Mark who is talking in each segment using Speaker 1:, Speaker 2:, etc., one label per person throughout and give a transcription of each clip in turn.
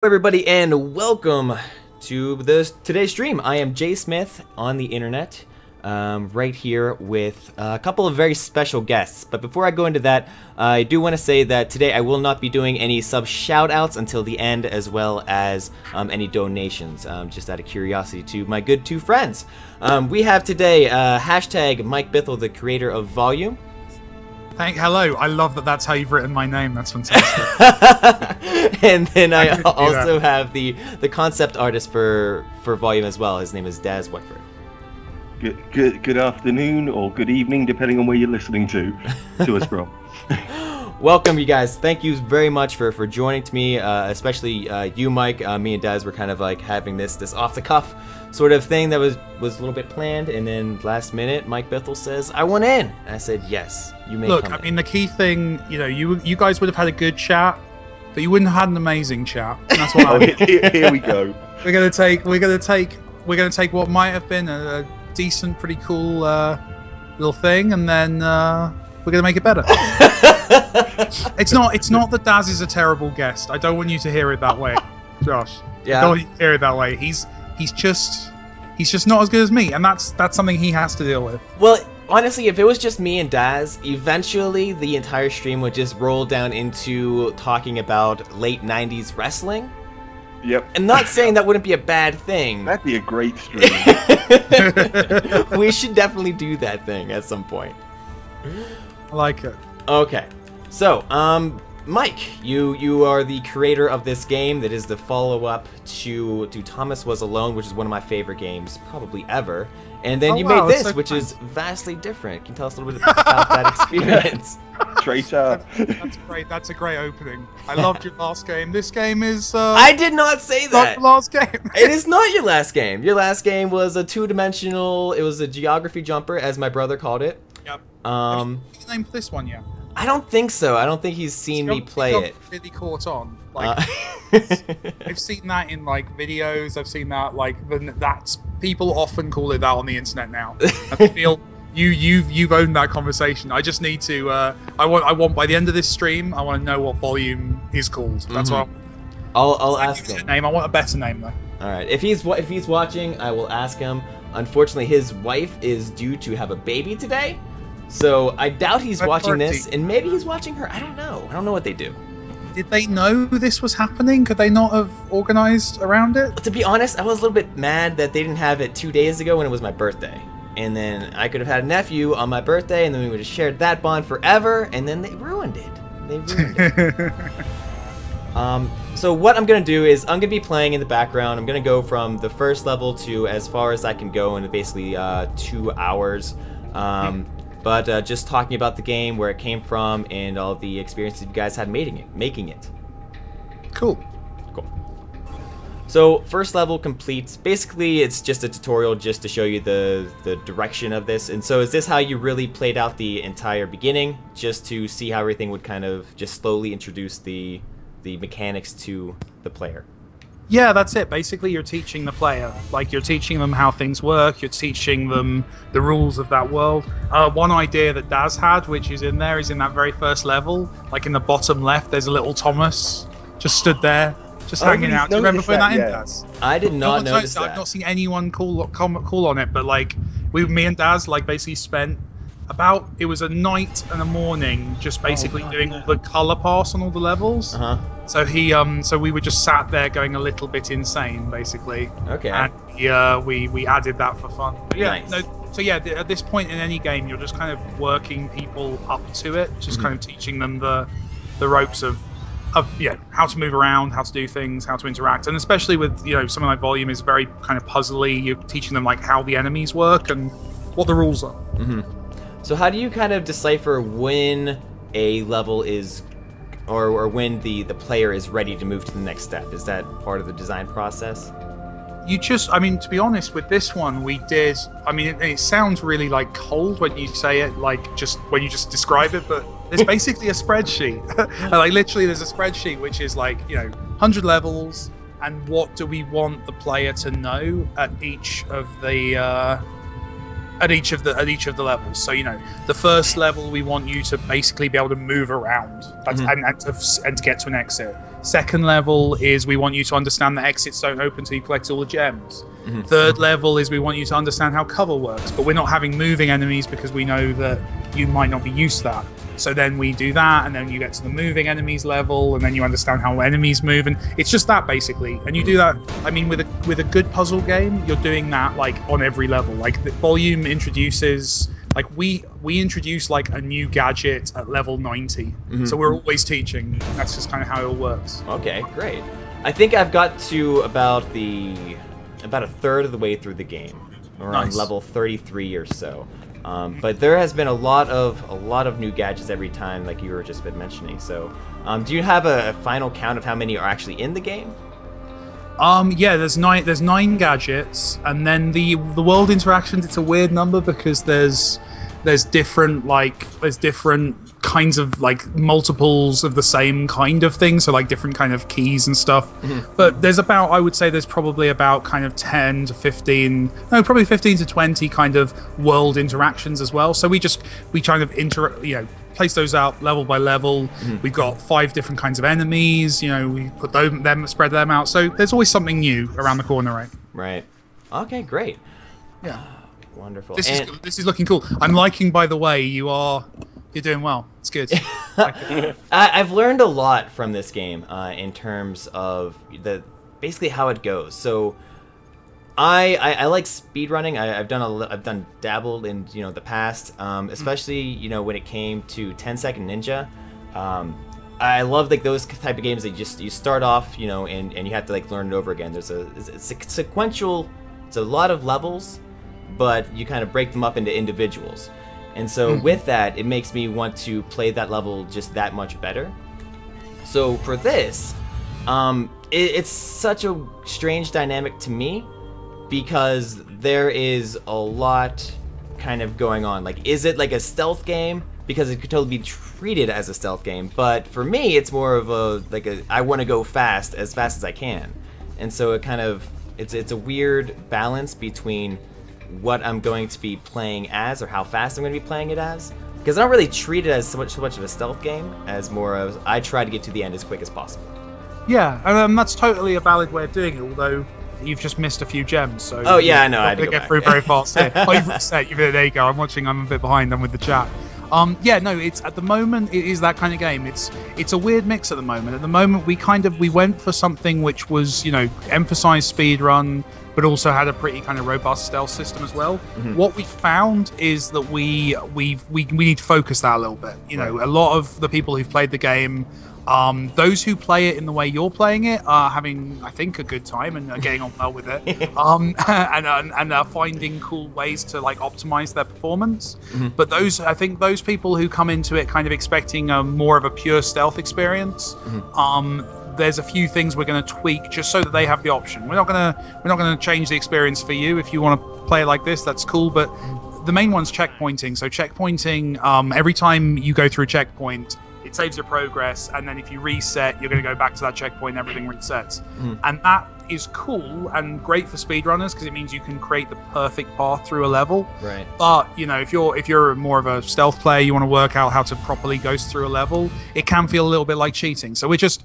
Speaker 1: Everybody, and welcome to today's stream. I am Jay Smith on the internet, right here with a couple of very special guests. But before I go into that, I do want to say that today I will not be doing any sub shout-outs until the end, as well as any donations, just out of curiosity to my good two friends. We have today hashtag Mike Bithell, the creator of Volume.
Speaker 2: Hello, I love that that's how you've written my name. That's fantastic.
Speaker 1: And then I also have the concept artist for Volume as well. His name is Daz Watford.
Speaker 3: Good afternoon or good evening, depending on where you're listening to us from.
Speaker 1: Welcome, you guys. Thank you very much for joining me, especially you, Mike. Me and Daz were kind of like having this off the cuff sort of thing that was a little bit planned, and then last minute, Mike Bithell says, "I want in," and I said, "Yes, you may."
Speaker 2: Look,
Speaker 1: come
Speaker 2: I mean, the key thing, you know, you guys would have had a good chat, but you wouldn't have had an amazing chat. And that's what I mean.
Speaker 3: Here we go.
Speaker 2: We're gonna take what might have been a decent, pretty cool little thing, and then we're gonna make it better. It's not that Daz is a terrible guest. I don't want you to hear it that way, Josh.
Speaker 1: Yeah.
Speaker 2: I don't want you to hear it that way. He's just not as good as me, and that's something he has to deal with.
Speaker 1: Well, honestly, if it was just me and Daz, eventually the entire stream would just roll down into talking about late 90s wrestling.
Speaker 3: Yep.
Speaker 1: I'm not saying that wouldn't be a bad thing.
Speaker 3: That'd be a great stream.
Speaker 1: We should definitely do that thing at some point.
Speaker 2: I like it.
Speaker 1: Okay. So, Mike, you are the creator of this game that is the follow-up to Thomas Was Alone, which is one of my favorite games probably ever. And then you made this, so which is vastly different. Can you tell us a little bit about that experience?
Speaker 3: Traitor.
Speaker 2: That's great. That's a great opening. I loved your last game. This game is...
Speaker 1: I did not say that.
Speaker 2: Not the last game.
Speaker 1: It is not your last game. Your last game was a two-dimensional... It was a geography jumper, as my brother called it.
Speaker 2: Yep. Have you got the name for this one yet?
Speaker 1: I don't think so. I don't think he's seen me play it.
Speaker 2: Really caught on. Like, I've seen that in like videos. I've seen that like that's people often call it that on the internet now. I feel you've owned that conversation. I just need to. I want by the end of this stream, I want to know what Volume is called. That's what
Speaker 1: I'll ask him.
Speaker 2: Name. I want a better name though.
Speaker 1: All right. If he's watching, I will ask him. Unfortunately, his wife is due to have a baby today. So I doubt he's watching this, and maybe he's watching her. I don't know. I don't know what they do.
Speaker 2: Did they know this was happening? Could they not have organized around it?
Speaker 1: To be honest, I was a little bit mad that they didn't have it 2 days ago when it was my birthday. And then I could have had a nephew on my birthday, and then we would have shared that bond forever, and then they ruined it. So what I'm going to do is I'm going to be playing in the background. I'm going to go from the first level to as far as I can go in basically 2 hours. But just talking about the game, where it came from, and all the experiences you guys had making it.
Speaker 2: Cool.
Speaker 1: So first level complete. Basically, it's just a tutorial just to show you the direction of this. And so is this how you really played out the entire beginning, just to see how everything would kind of just slowly introduce the mechanics to the player?
Speaker 2: Yeah, that's it. Basically, you're teaching the player. Like, you're teaching them how things work. You're teaching them the rules of that world. One idea that Daz had, which is in there, is in that very first level. Like, in the bottom left, there's a little Thomas just stood there, just hanging out. Do you remember putting that in, Daz?
Speaker 1: I did not notice that.
Speaker 2: I've not seen anyone call on it, but, like, me and Daz, like, basically spent it was a night and a morning just basically doing all the color pass on all the levels. So so we were just sat there going a little bit insane, basically.
Speaker 1: Okay.
Speaker 2: And we added that for fun. But yeah,
Speaker 1: nice.
Speaker 2: So yeah, at this point in any game, you're just kind of working people up to it, just kind of teaching them the ropes of how to move around, how to do things, how to interact, and especially with something like Volume is very kind of puzzly. You're teaching them like how the enemies work and what the rules are.
Speaker 1: So how do you kind of decipher when a level is, or when the player is ready to move to the next step? Is that part of the design process?
Speaker 2: I mean, to be honest, with this one, we did, I mean, it sounds really like cold when you say it, like when you just describe it, but there's basically a spreadsheet. Like literally there's a spreadsheet which is like, 100 levels, and what do we want the player to know at each of the at each of the levels. So the first level we want you to basically be able to move around and to get to an exit. Second level is we want you to understand that exits don't open until you collect all the gems. Third level is we want you to understand how cover works, but we're not having moving enemies because we know that you might not be used to that. So then we do that, and then you get to the moving enemies level, and then you understand how enemies move, and it's just that basically. And you do that. I mean, with a good puzzle game, you're doing that like on every level. Like the volume introduces, like we introduce like a new gadget at level 90, so we're always teaching. That's just kind of how it all works.
Speaker 1: Okay, great. I think I've got to about a third of the way through the game, around level 33 or so. But there has been a lot of new gadgets every time, like you were just been mentioning. So, do you have a final count of how many are actually in the game?
Speaker 2: Yeah, there's nine gadgets, and then the world interactions. It's a weird number because there's different kinds of like multiples of the same kind of thing, so like different kind of keys and stuff. But there's I would say there's probably about kind of 10 to 15, no, probably 15 to 20 kind of world interactions as well. So we kind of place those out level by level. We've got 5 different kinds of enemies. We put them, spread them out. So there's always something new around the corner, right?
Speaker 1: Right. Okay, great.
Speaker 2: Yeah.
Speaker 1: Wonderful.
Speaker 2: This is looking cool. I'm liking, by the way, you're doing well. It's good.
Speaker 1: I've learned a lot from this game in terms of basically how it goes. So I like speedrunning. I've dabbled in the past, especially when it came to 10-second ninja. I love like those type of games that you start off and you have to like learn it over again. It's sequential. It's a lot of levels, but you kind of break them up into individuals. And so with that, it makes me want to play that level just that much better. So for this, it's such a strange dynamic to me because there is a lot kind of going on. Like, is it like a stealth game? Because it could totally be treated as a stealth game. But for me, it's more of I want to go fast as I can. And so it's a weird balance between what I'm going to be playing as or how fast I'm going to be playing it as, because I don't really treat it as so much of a stealth game as more of I try to get to the end as quick as possible.
Speaker 2: Yeah, and that's totally a valid way of doing it, although you've just missed a few gems, so
Speaker 1: oh yeah, I know, I had to
Speaker 2: get through very fast here. Oh, you've reset, there you go. I'm a bit behind. I'm with the chat. Yeah, no, it's at the moment it is that kind of game. It's a weird mix at the moment. At the moment we went for something which was emphasized speedrun, but also had a pretty kind of robust stealth system as well. What we found is that we need to focus that a little bit. A lot of the people who've played the game, those who play it in the way you're playing it are having, I think, a good time and are getting on well with it, and are finding cool ways to like optimize their performance. But I think those people who come into it kind of expecting more of a pure stealth experience, there's a few things we're going to tweak just so that they have the option. We're not going to change the experience for you. If you want to play it like this, that's cool. But the main one's checkpointing. So checkpointing, every time you go through a checkpoint, it saves your progress, and then if you reset, you're going to go back to that checkpoint and everything resets. And that is cool and great for speedrunners because it means you can create the perfect path through a level.
Speaker 1: Right.
Speaker 2: But if you're more of a stealth player, you want to work out how to properly go through a level, it can feel a little bit like cheating. So we're just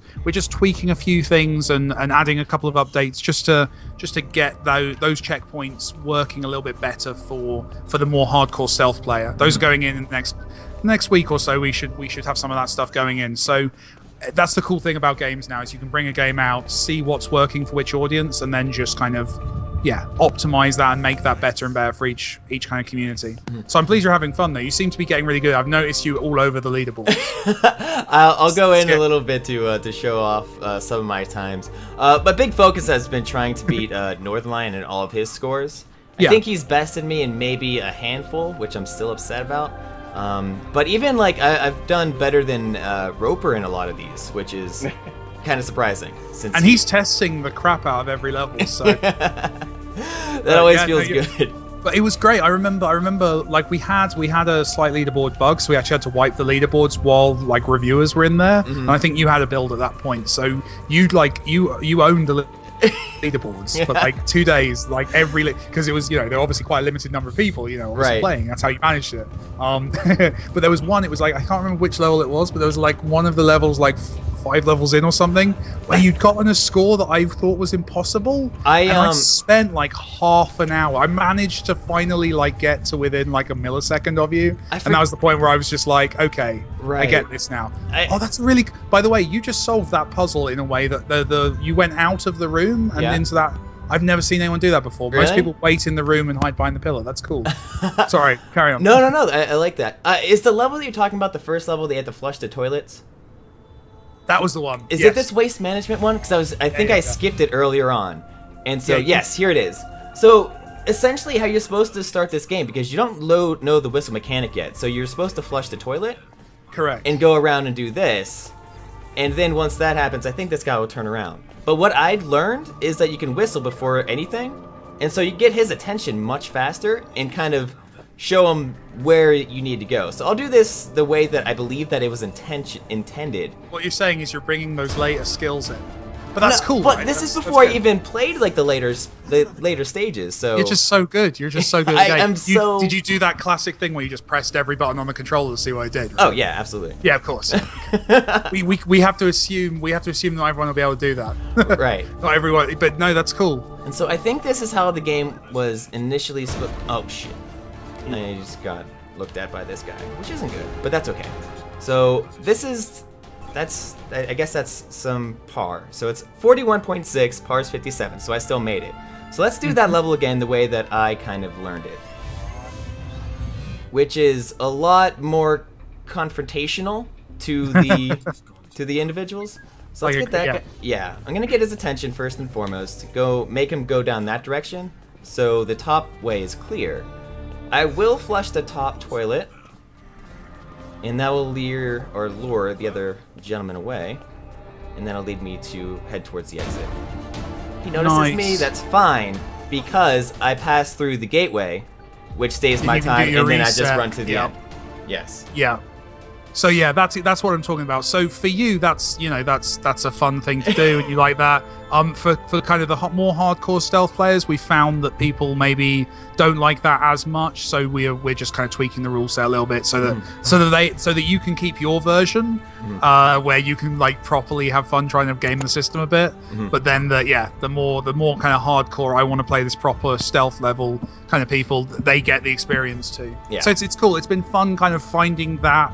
Speaker 2: tweaking a few things and adding a couple of updates just to get those checkpoints working a little bit better for the more hardcore stealth player. Those are going in the next week or so. We should have some of that stuff going in. So that's the cool thing about games now, is you can bring a game out, see what's working for which audience, and then just kind of optimize that and make that better and better for each kind of community. So I'm pleased you're having fun though. You seem to be getting really good. I've noticed you all over the leaderboard.
Speaker 1: I'll go in a little bit to show off some of my times. But big focus has been trying to beat Northernlion in all of his scores. I think he's bested me in maybe a handful, which I'm still upset about. But even like I've done better than Roper in a lot of these, which is kind of surprising. And
Speaker 2: he's testing the crap out of every level, so
Speaker 1: that always feels good.
Speaker 2: But it was great. I remember like we had a slight leaderboard bug, so we actually had to wipe the leaderboards while like reviewers were in there. And I think you had a build at that point, so you owned the leaderboards for like 2 days, like because it was, you know, there were obviously quite a limited number of people, you know, obviously playing. That's how you managed it. But there was one, it was like, I can't remember which level it was, but there was like one of the levels, like 5 levels in or something, where you'd gotten a score that I thought was impossible. I spent like half an hour. I managed to finally like get to within like a millisecond of you, and that was the point where I was just like, okay, I get this now. Oh, that's really. By the way, you just solved that puzzle in a way that you went out of the room and into that. I've never seen anyone do that before. Really? Most people wait in the room and hide behind the pillar. That's cool. Sorry, carry on.
Speaker 1: No. I like that. Is the level that you're talking about the first level they had to flush the toilets?
Speaker 2: That was the one.
Speaker 1: Is it this waste management one? Because I think I skipped it earlier on. And so, yes, here it is. So, essentially how you're supposed to start this game, because you don't know the whistle mechanic yet. So you're supposed to flush the toilet.
Speaker 2: Correct.
Speaker 1: And go around and do this. And then once that happens, I think this guy will turn around. But what I'd learned is that you can whistle before anything. And so you get his attention much faster and kind of show him where you need to go. So I'll do this the way that I believe that it was intended.
Speaker 2: What you're saying is you're bringing those later skills in. But that's cool,
Speaker 1: But
Speaker 2: right?
Speaker 1: this is before I even played like the later stages. So
Speaker 2: you're just so good. You're just so good.
Speaker 1: Did
Speaker 2: you do that classic thing where you just pressed every button on the controller to see what it did? Right?
Speaker 1: Oh yeah, absolutely.
Speaker 2: Yeah, of course. we have to assume that everyone will be able to do that.
Speaker 1: Right.
Speaker 2: Not everyone, but no, that's cool.
Speaker 1: And so I think this is how the game was initially supposed. Oh shit. I just got looked at by this guy, which isn't good, but that's okay. So I guess that's some par. So it's 41.6, par's 57, so I still made it. So let's do that level again the way that I kind of learned it, which is a lot more confrontational to the individuals. So let's get that guy. Yeah, I'm gonna get his attention first and foremost. Make him go down that direction, so the top way is clear. I will flush the top toilet, and that will lure the other gentleman away, and that'll lead me to head towards the exit. He notices me, that's fine, because I pass through the gateway, which saves my time, and then I just run to the end. Yes.
Speaker 2: Yeah. So yeah, that's what I'm talking about. So for you, that's a fun thing to do, and you like that. For kind of the more hardcore stealth players, we found that people maybe don't like that as much. So we're just kind of tweaking the rule set a little bit so that you can keep your version, where you can like properly have fun trying to game the system a bit. But then the more kind of hardcore, I want to play this proper stealth level kind of people, they get the experience too. Yeah. So it's cool. It's been fun kind of finding that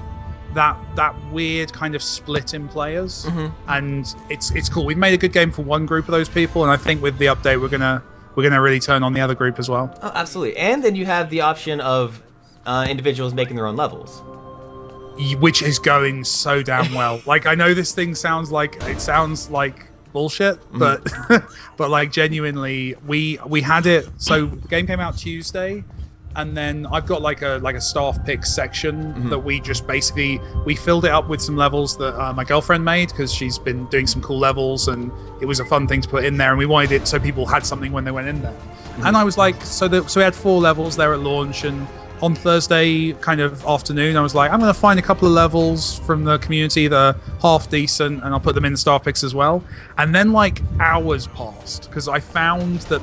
Speaker 2: weird kind of split in players, and it's cool. We've made a good game for one group of those people, and I think with the update we're gonna really turn on the other group as well.
Speaker 1: Oh, absolutely. And then you have the option of individuals making their own levels,
Speaker 2: which is going so damn well. Like, I know this thing sounds like bullshit, but but like genuinely we had it. So the game came out Tuesday. And then I've got like a staff pick section that we just basically filled it up with some levels that my girlfriend made, because she's been doing some cool levels and it was a fun thing to put in there, and we wanted it so people had something when they went in there. And I was like, so we had 4 levels there at launch, and on Thursday kind of afternoon I was like, I'm going to find a couple of levels from the community that are half decent, and I'll put them in the staff picks as well. And then like hours passed, because I found that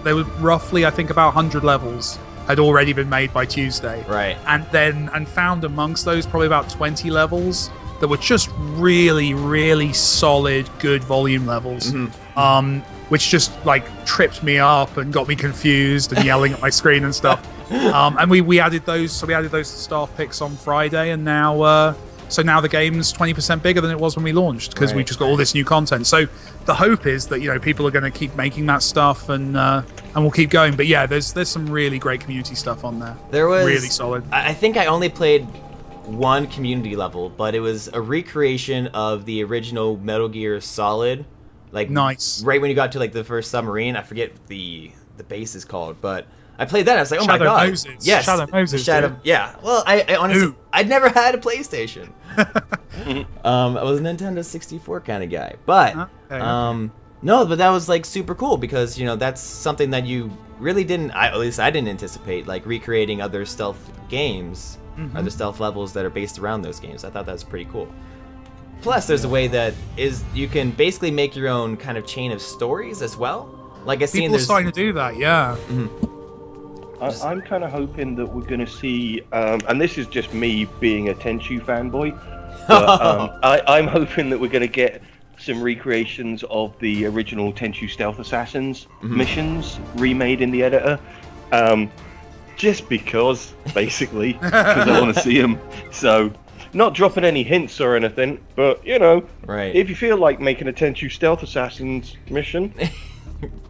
Speaker 2: there were roughly, I think, about 100 levels had already been made by Tuesday.
Speaker 1: Right.
Speaker 2: And found amongst those probably about 20 levels that were just really, really solid, good volume levels. Which just like tripped me up and got me confused and yelling at my screen and stuff. And we added those, so we added those to staff picks on Friday, and now now the game's 20% bigger than it was when we launched, because we just got all this new content. So the hope is that people are going to keep making that stuff, and we'll keep going. But yeah, there's some really great community stuff on there.
Speaker 1: There was
Speaker 2: really solid.
Speaker 1: I think I only played one community level, but it was a recreation of the original Metal Gear Solid. Like,
Speaker 2: nice.
Speaker 1: Right when you got to like the first submarine, I forget what the base is called, but I played that. I was like, oh
Speaker 2: Shadow
Speaker 1: my god,
Speaker 2: Moses.
Speaker 1: yes,
Speaker 2: Shadow Moses.
Speaker 1: Yeah. Well, I honestly, I'd never had a PlayStation. I was a Nintendo 64 kind of guy, but no, but that was like super cool, because that's something that you really didn't. At least I didn't anticipate, like recreating other stealth games, other stealth levels that are based around those games. I thought that was pretty cool. Plus, there's a way that you can basically make your own kind of chain of stories as well. Like I see,
Speaker 2: people are starting to do that. Yeah.
Speaker 3: I'm kind of hoping that we're going to see, and this is just me being a Tenchu fanboy, but I'm hoping that we're going to get some recreations of the original Tenchu Stealth Assassins missions remade in the editor. Just because, basically, because I want to see them. So, not dropping any hints or anything, but, you know, if you feel like making a Tenchu Stealth Assassins mission,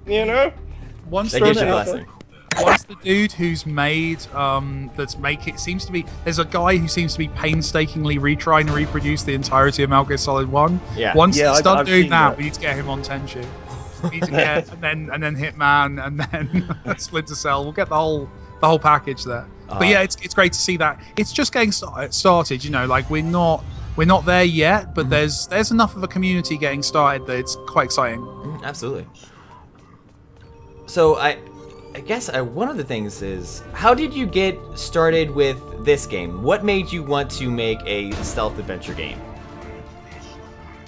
Speaker 3: you know,
Speaker 2: Once
Speaker 1: that gives you a blessing.
Speaker 2: Once the dude who's made seems to be, there's a guy who seems to be painstakingly trying to reproduce the entirety of Metal Gear Solid 1.
Speaker 1: Yeah.
Speaker 2: Once
Speaker 3: Yeah,
Speaker 2: they start
Speaker 3: I've
Speaker 2: doing
Speaker 3: seen
Speaker 2: that,
Speaker 3: that.
Speaker 2: we need to get him on Tenchu. We need to get and then Hitman and then Splinter Cell. We'll get the whole package there. But yeah, it's great to see that. It's just getting started, you know, like we're not there yet, but there's enough of a community getting started that it's quite exciting.
Speaker 1: Absolutely. So I guess one of the things is, how did you get started with this game? What made you want to make a stealth adventure game?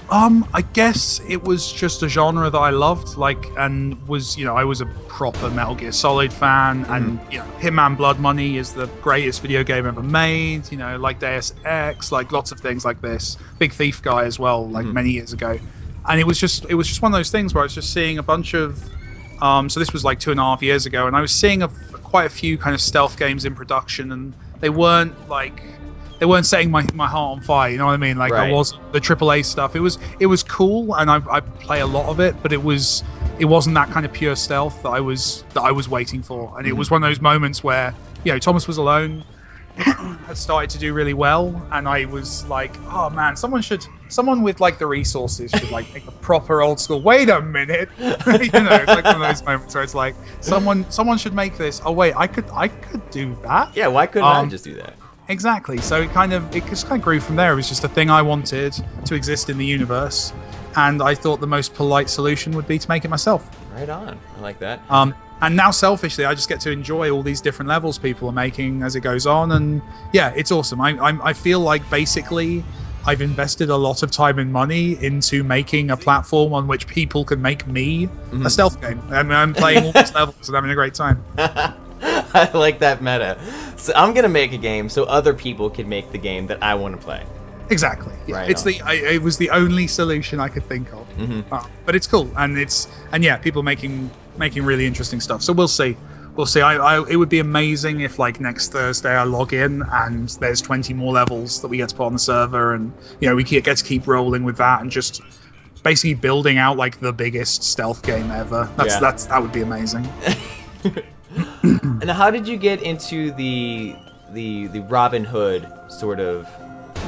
Speaker 2: I guess it was just a genre that I loved, and was, you know, I was a proper Metal Gear Solid fan, and you know, Hitman Blood Money is the greatest video game ever made, you know, like Deus Ex, like lots of things like this. Big Thief guy as well, like many years ago. And it was just one of those things where I was just seeing a bunch of so this was like 2.5 years ago, and I was seeing quite a few kind of stealth games in production, and they weren't setting my heart on fire, you know what I mean? Like
Speaker 1: Right.
Speaker 2: it wasn't the AAA stuff. It was cool, and I play a lot of it, but it wasn't that kind of pure stealth that I was waiting for. And it was one of those moments where, you know, Thomas Was Alone had started to do really well, and I was like, oh man, someone with like the resources should like make a proper old school. Wait a minute, you know, it's like one of those moments where it's like someone should make this. Oh wait, I could do that.
Speaker 1: Yeah, why couldn't I just do that?
Speaker 2: Exactly. So it just kind of grew from there. It was just a thing I wanted to exist in the universe, and I thought the most polite solution would be to make it myself.
Speaker 1: Right on. I like that.
Speaker 2: And now, selfishly, I just get to enjoy all these different levels people are making as it goes on, and yeah, it's awesome. I feel like basically I've invested a lot of time and money into making a platform on which people can make me a stealth game. And I'm playing all these levels and having a great time.
Speaker 1: I like that meta. So I'm gonna make a game so other people can make the game that I want to play.
Speaker 2: Exactly. Yeah.
Speaker 1: Right
Speaker 2: It's
Speaker 1: on.
Speaker 2: it was the only solution I could think of. But it's cool, and yeah, people making really interesting stuff. So we'll see. It would be amazing if like next Thursday I log in and there's 20 more levels that we get to put on the server, and you know we get to keep rolling with that and just basically building out like the biggest stealth game ever. That would be amazing.
Speaker 1: And how did you get into the Robin Hood sort of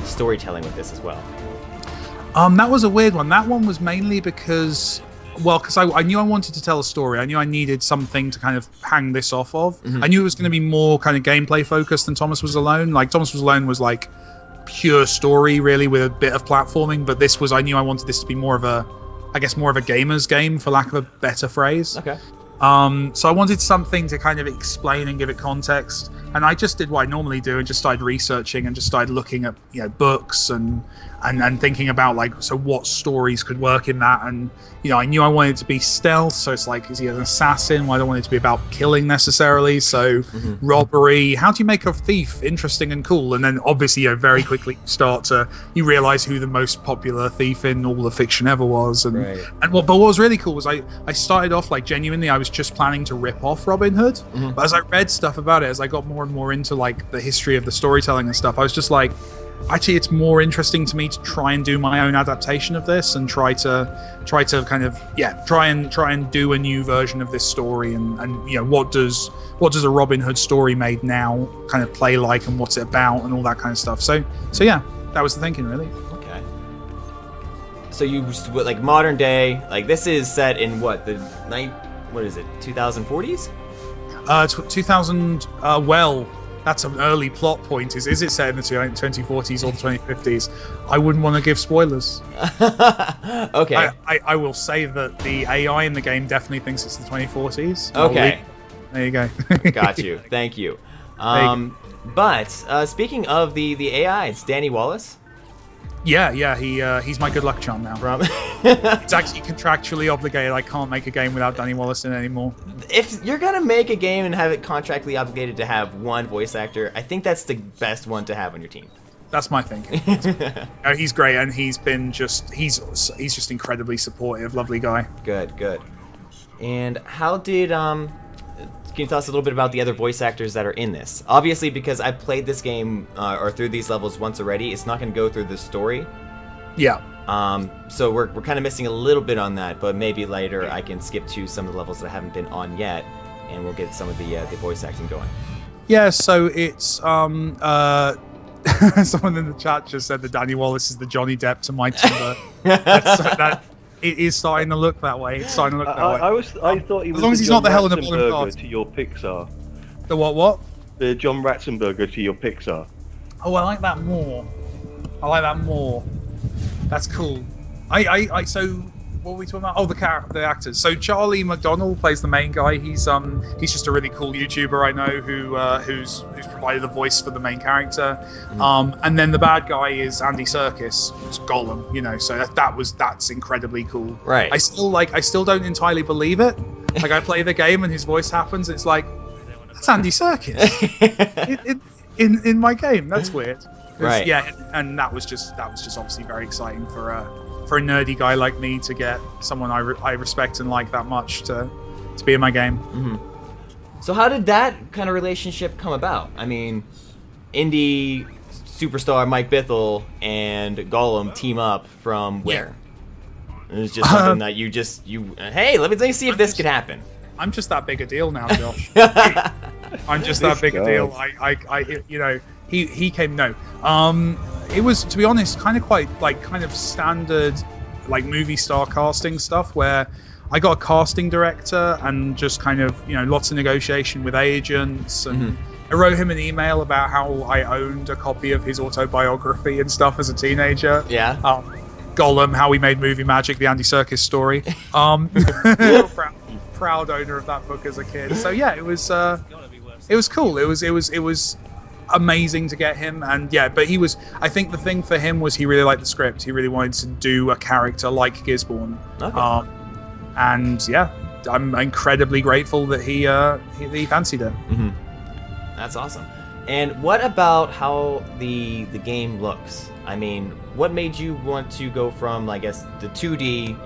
Speaker 1: storytelling with this as well?
Speaker 2: That was a weird one. That one was mainly because I knew I wanted to tell a story. I knew I needed something to kind of hang this off of. I knew it was going to be more kind of gameplay focused than Thomas Was Alone. Like Thomas Was Alone was like pure story really with a bit of platforming, but I knew I wanted this to be more of a gamer's game, for lack of a better phrase.
Speaker 1: Okay.
Speaker 2: So I wanted something to kind of explain and give it context, and I just did what I normally do and just started researching and just started looking at, you know, books and thinking about like, so what stories could work in that. And you know, I knew I wanted it to be stealth, so it's like, is he an assassin? Well, I don't want it to be about killing necessarily, so robbery. How do you make a thief interesting and cool? And then obviously, you know, very quickly you realize who the most popular thief in all the fiction ever was. And but what was really cool was I started off like genuinely I was just planning to rip off Robin Hood, but as I read stuff about it, as I got more and more into like the history of the storytelling and stuff, I was just like, actually it's more interesting to me to try and do my own adaptation of this and try to kind of try and do a new version of this story, and you know, what does a Robin Hood story made now kind of play like, and what's it about, and all that kind of stuff. So yeah, that was the thinking really.
Speaker 1: Okay. So you like modern day, like this is set in what, what is it, 2040s?
Speaker 2: 2000. Well, that's an early plot point. Is it set in the 2040s or the 2050s? I wouldn't want to give spoilers.
Speaker 1: Okay.
Speaker 2: I will say that the AI in the game definitely thinks it's the 2040s.
Speaker 1: Okay.
Speaker 2: There you go.
Speaker 1: Got you. Thank you. But speaking of the AI, it's Danny Wallace.
Speaker 2: Yeah, he's my good luck charm now. It's actually contractually obligated. I can't make a game without Danny Wallace in it anymore.
Speaker 1: If you're gonna make a game and have it contractually obligated to have one voice actor, I think that's the best one to have on your team.
Speaker 2: That's my thinking. He's great, and he's just incredibly supportive, lovely guy.
Speaker 1: Good. And how did can you tell us a little bit about the other voice actors that are in this? Obviously, because I played this game or through these levels once already, it's not going to go through the story.
Speaker 2: Yeah.
Speaker 1: So we're kind of missing a little bit on that, but maybe later I can skip to some of the levels that I haven't been on yet, and we'll get some of the voice acting going.
Speaker 2: Yeah. So it's someone in the chat just said that Danny Wallace is the Johnny Depp to my Timber. It is starting to look that way. It's starting to look that way.
Speaker 3: I thought he was
Speaker 2: as long as he's not the Helena Bonham Carter
Speaker 3: to your Pixar.
Speaker 2: The what?
Speaker 3: The John Ratzenberger to your Pixar.
Speaker 2: Oh, I like that more. That's cool. So what were we talking about? Oh, the actors. So Charlie McDonnell plays the main guy. He's just a really cool YouTuber I know who's provided the voice for the main character. And then the bad guy is Andy Serkis, who's Gollum. You know, so that's incredibly cool.
Speaker 1: Right.
Speaker 2: I still don't entirely believe it. Like I play the game and his voice happens. It's like that's Andy Serkis in my game. That's weird.
Speaker 1: Right.
Speaker 2: Yeah, and that was just obviously very exciting for a nerdy guy like me to get someone I respect and like that much to be in my game.
Speaker 1: So how did that kind of relationship come about? I mean, indie superstar Mike Bithell and Gollum team up from where? Yeah. It was just something that hey, let me see if this could happen.
Speaker 2: I'm just that big a deal now, Josh. I'm just that big a deal. He came. No, it was, to be honest, kind of standard like movie star casting stuff where I got a casting director and just kind of lots of negotiation with agents, and I wrote him an email about how I owned a copy of his autobiography and stuff as a teenager.
Speaker 1: Yeah.
Speaker 2: Gollum, how we made movie magic, the Andy Serkis story. Proud owner of that book as a kid. So yeah, it was cool. It was amazing to get him, and yeah, but I think the thing for him was he really liked the script. He really wanted to do a character like Gisborne. Okay. And yeah, I'm incredibly grateful that he fancied it.
Speaker 1: That's awesome. And what about how the game looks? I mean, what made you want to go from, I guess, the 2D,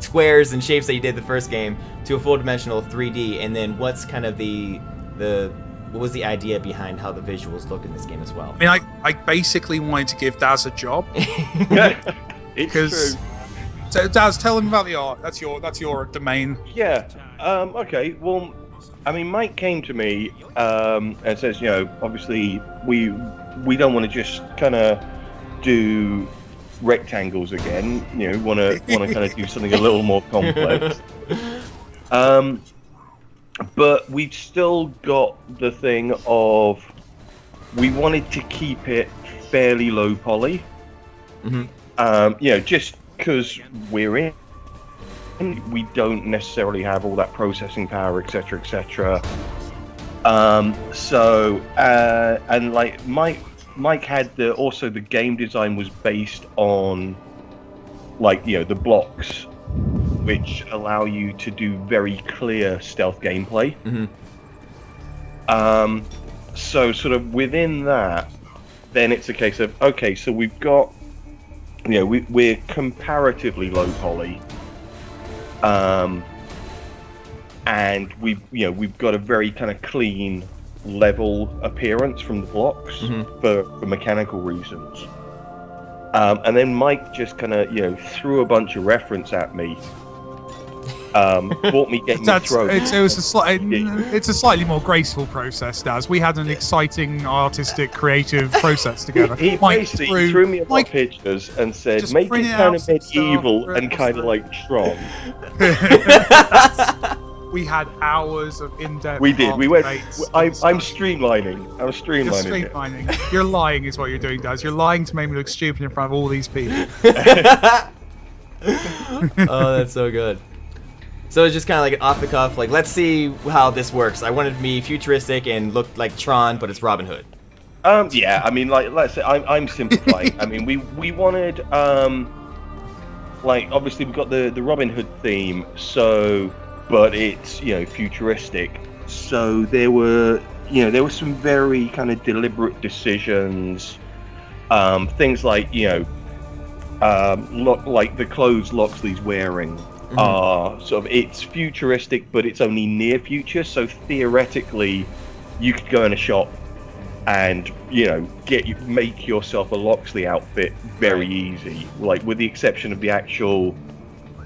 Speaker 1: squares and shapes that you did the first game to a full dimensional 3D, and then what's kind of what was the idea behind how the visuals look in this game as well?
Speaker 2: I mean, I basically wanted to give Daz a job.
Speaker 3: It's true.
Speaker 2: So Daz, tell him about the art. That's your domain.
Speaker 3: Yeah. Okay. Well, I mean, Mike came to me and says, obviously we don't want to just kind of do rectangles again. Want to kind of do something a little more complex. But we've still got the thing of we wanted to keep it fairly low poly. Just because we're in, we don't necessarily have all that processing power, etc., etc. And like Mike had also the game design was based on the blocks, which allow you to do very clear stealth gameplay. So sort of within that, then it's a case of, okay, so we've got, we're comparatively low poly, and we've got a very kind of clean, level appearance from the blocks for mechanical reasons. And then Mike just kind of threw a bunch of reference at me. Bought me getting thrown.
Speaker 2: It's a slightly more graceful process, Daz. We had an exciting, artistic, creative process together.
Speaker 3: He basically threw me a lot of pictures and said, make it kind of medieval and kind of like Tron.
Speaker 2: We had hours of in-depth.
Speaker 3: We did. We went. I'm streamlining. I was streamlining.
Speaker 2: You're lying, is what you're doing, Daz. You're lying to make me look stupid in front of all these people.
Speaker 1: Oh, that's so good. So it's just kind of like an off the cuff, like, let's see how this works. I wanted to be futuristic and look like Tron, but it's Robin Hood.
Speaker 3: Yeah, I mean, like, let's say I'm simplifying. I mean, we wanted, like, obviously we've got the Robin Hood theme, so, but it's, you know, futuristic. So there were some very kind of deliberate decisions, things like, you know, like the clothes Loxley's wearing are sort of, it's futuristic, but it's only near future. So theoretically, you could go in a shop and, you know, make yourself a Loxley outfit very easy, like with the exception of the actual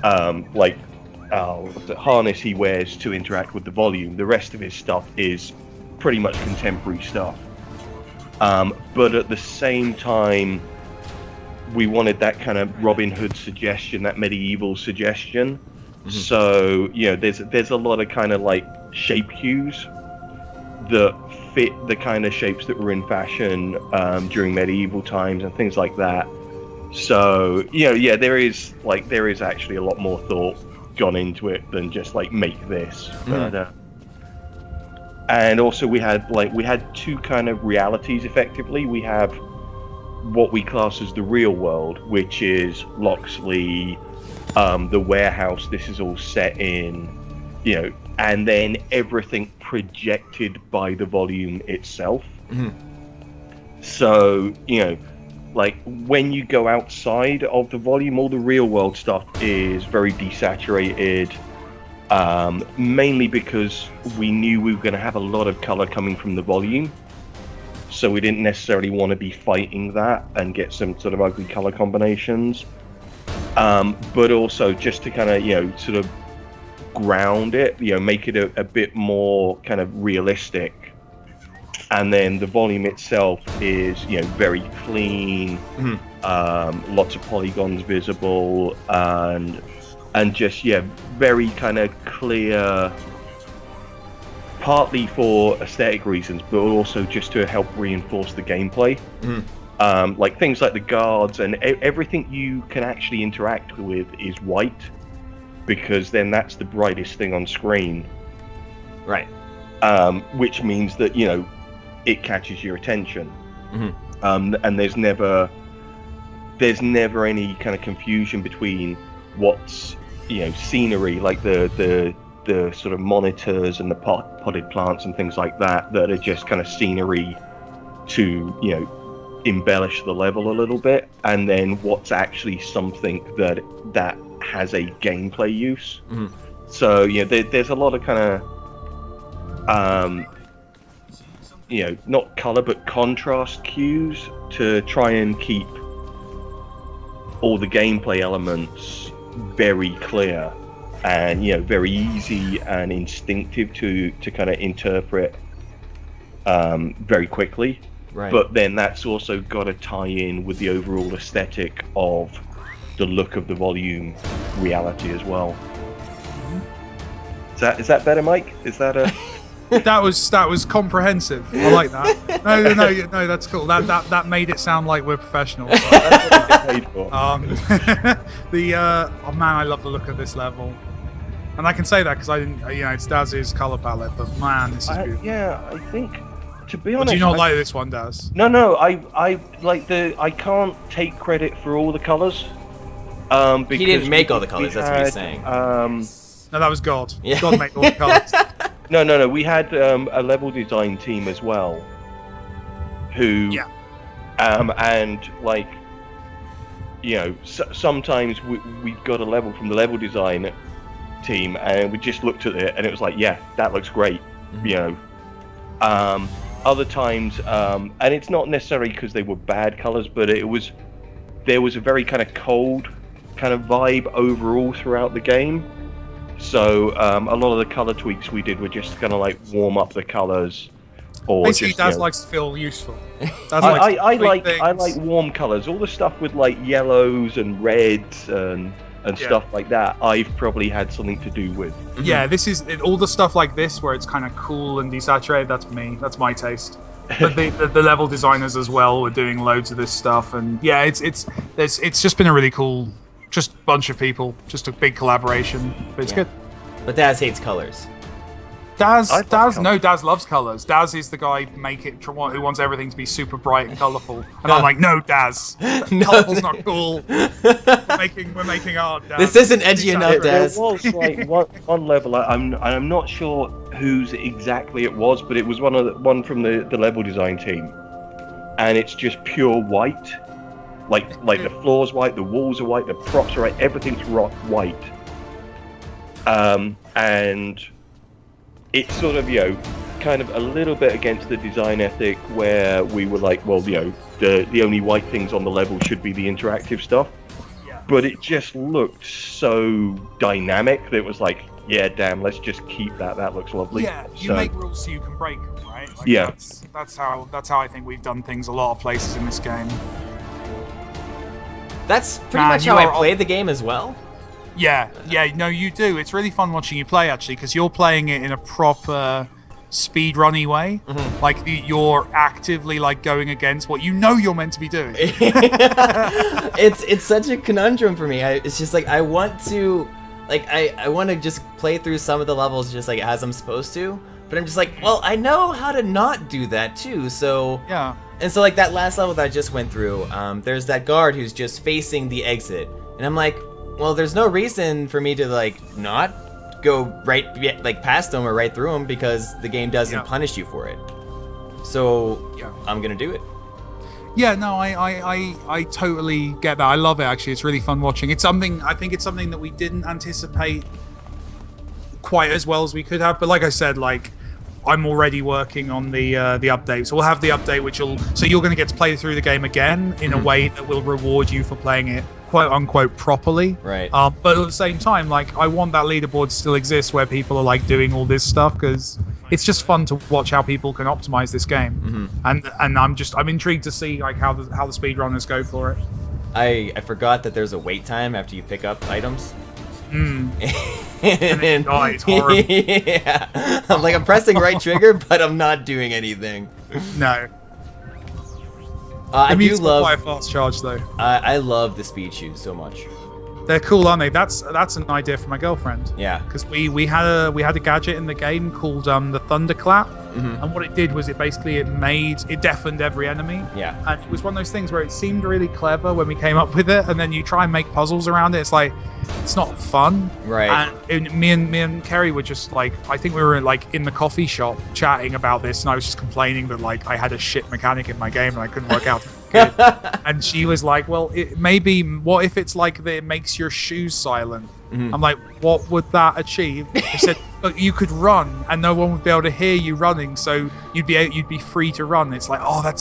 Speaker 3: the harness he wears to interact with the volume. The rest of his stuff is pretty much contemporary stuff, but at the same time we wanted that kind of Robin Hood suggestion, that medieval suggestion. So, you know, there's a lot of kind of like shape cues that fit the kind of shapes that were in fashion during medieval times and things like that. So, you know, yeah, there is actually a lot more thought gone into it than just like make this. But, and also we had two kind of realities effectively. We have what we class as the real world, which is Loxley, the warehouse this is all set in, you know, and then everything projected by the volume itself. So, you know, like when you go outside of the volume, all the real world stuff is very desaturated, mainly because we knew we were going to have a lot of color coming from the volume. So we didn't necessarily want to be fighting that and get some sort of ugly color combinations. But also just to kind of, you know, sort of ground it, you know, make it a bit more kind of realistic. And then the volume itself is, you know, very clean, lots of polygons visible, and just, yeah, very kind of clear, partly for aesthetic reasons, but also just to help reinforce the gameplay. Like things like the guards and everything you can actually interact with is white, because then that's the brightest thing on screen.
Speaker 1: Right.
Speaker 3: Which means that, you know, it catches your attention. And there's never any kind of confusion between what's, you know, scenery, like the sort of monitors and the potted plants and things like that are just kind of scenery to, you know, embellish the level a little bit, and then what's actually something that has a gameplay use. So, you know, there's a lot of kind of you know, not color but contrast cues to try and keep all the gameplay elements very clear and, you know, very easy and instinctive to kind of interpret very quickly.
Speaker 1: Right.
Speaker 3: But then that's also got to tie in with the overall aesthetic of the look of the volume reality as well. Is that better, Mike? Is that a
Speaker 2: That was comprehensive. I like that. No, that's cool. That made it sound like we're professionals. So.
Speaker 3: That's what I get paid for.
Speaker 2: Oh man, I love the look of this level, and I can say that because I didn't. You know, it's Daz's color palette, but man, this is beautiful.
Speaker 3: Yeah, I think, to be honest,
Speaker 2: do you not like this one, Daz?
Speaker 3: No, I like I can't take credit for all the colors. Because
Speaker 1: he didn't make all the colors. That's what he's saying.
Speaker 2: No, that was God.
Speaker 1: Yeah.
Speaker 2: God made all the colors.
Speaker 3: No. We had a level design team as well, who, and like, you know, sometimes we've got a level from the level design team, and we just looked at it, and it was like, yeah, that looks great, you know. Other times, and it's not necessarily because they were bad colors, but there was a very kind of cold kind of vibe overall throughout the game. So a lot of the color tweaks we did were just kind of like warm up the colors, or
Speaker 2: basically,
Speaker 3: just,
Speaker 2: Daz
Speaker 3: you know,
Speaker 2: likes to feel useful.
Speaker 3: I like warm colors. All the stuff with like yellows and reds and stuff like that, I've probably had something to do with.
Speaker 2: Yeah, this is all the stuff like this where it's kind of cool and desaturated. That's me. That's my taste. But the level designers as well were doing loads of this stuff, and yeah, it's just been a really cool. Just a bunch of people, just a big collaboration. But it's good.
Speaker 1: But Daz hates colors.
Speaker 2: Daz loves colors. Daz is the guy who wants everything to be super bright and colorful. And I'm like, no, Daz, colorful's not cool. We're making art, Daz.
Speaker 1: This isn't edgy enough, Daz.
Speaker 3: There was like one level. I'm not sure whose exactly it was, but it was one from the level design team, and it's just pure white. Like the floor's white, the walls are white, the props are white, everything's white. And it's sort of, kind of a little bit against the design ethic where we were like, well, the only white things on the level should be the interactive stuff.
Speaker 2: Yeah.
Speaker 3: But it just looked so dynamic that it was like, yeah, damn, let's just keep that. That looks lovely.
Speaker 2: Yeah, you make rules so you can break them, right? Like
Speaker 3: yeah.
Speaker 2: That's how I think we've done things a lot of places in this game.
Speaker 1: That's pretty much how I played the game as well.
Speaker 2: Yeah, no, you do. It's really fun watching you play, actually, because you're playing it in a proper speedrunny way. Mm-hmm. Like, you're actively, like, going against what you know you're meant to be doing.
Speaker 1: It's such a conundrum for me. It's just, like, I want to... Like, I want to just play through some of the levels just, like, as I'm supposed to. But I'm just like, well, I know how to not do that, too, so...
Speaker 2: Yeah.
Speaker 1: And so, like, that last level that I just went through, there's that guard who's just facing the exit. And I'm like... Well, there's no reason for me to, like, not go right, like, past them or right through them because the game doesn't punish you for it. So, I'm gonna do it.
Speaker 2: Yeah, no, I totally get that. I love it, actually. It's really fun watching. I think it's something that we didn't anticipate quite as well as we could have. But like I said, like, I'm already working on the update. So we'll have the update, so you're going to get to play through the game again in a way that will reward you for playing it quote unquote properly.
Speaker 1: Right.
Speaker 2: But at the same time, like, I want that leaderboard to still exist where people are like doing all this stuff because it's just fun to watch how people can optimize this game. And I'm intrigued to see like how the speedrunners go for it.
Speaker 1: I forgot that there's a wait time after you pick up items.
Speaker 2: And it dies horribly.
Speaker 1: Yeah. I'm like, I'm pressing right trigger, but I'm not doing anything.
Speaker 2: No.
Speaker 1: I do love
Speaker 2: quite a fast charge though.
Speaker 1: I love the speed shoes so much.
Speaker 2: They're cool, aren't they? That's an idea for my girlfriend.
Speaker 1: Yeah.
Speaker 2: Because we had a gadget in the game called the Thunderclap, and what it did was it deafened every enemy.
Speaker 1: Yeah.
Speaker 2: And it was one of those things where it seemed really clever when we came up with it, and then you try and make puzzles around it. It's like it's not fun.
Speaker 1: Right.
Speaker 2: And me and Kerry were just like, I think we were like in the coffee shop chatting about this, and I was just complaining that like I had a shit mechanic in my game and I couldn't work out. And she was like, well, what if it's like that it makes your shoes silent? I'm like, what would that achieve? She said, but you could run and no one would be able to hear you running, so you'd be free to run. It's like, oh,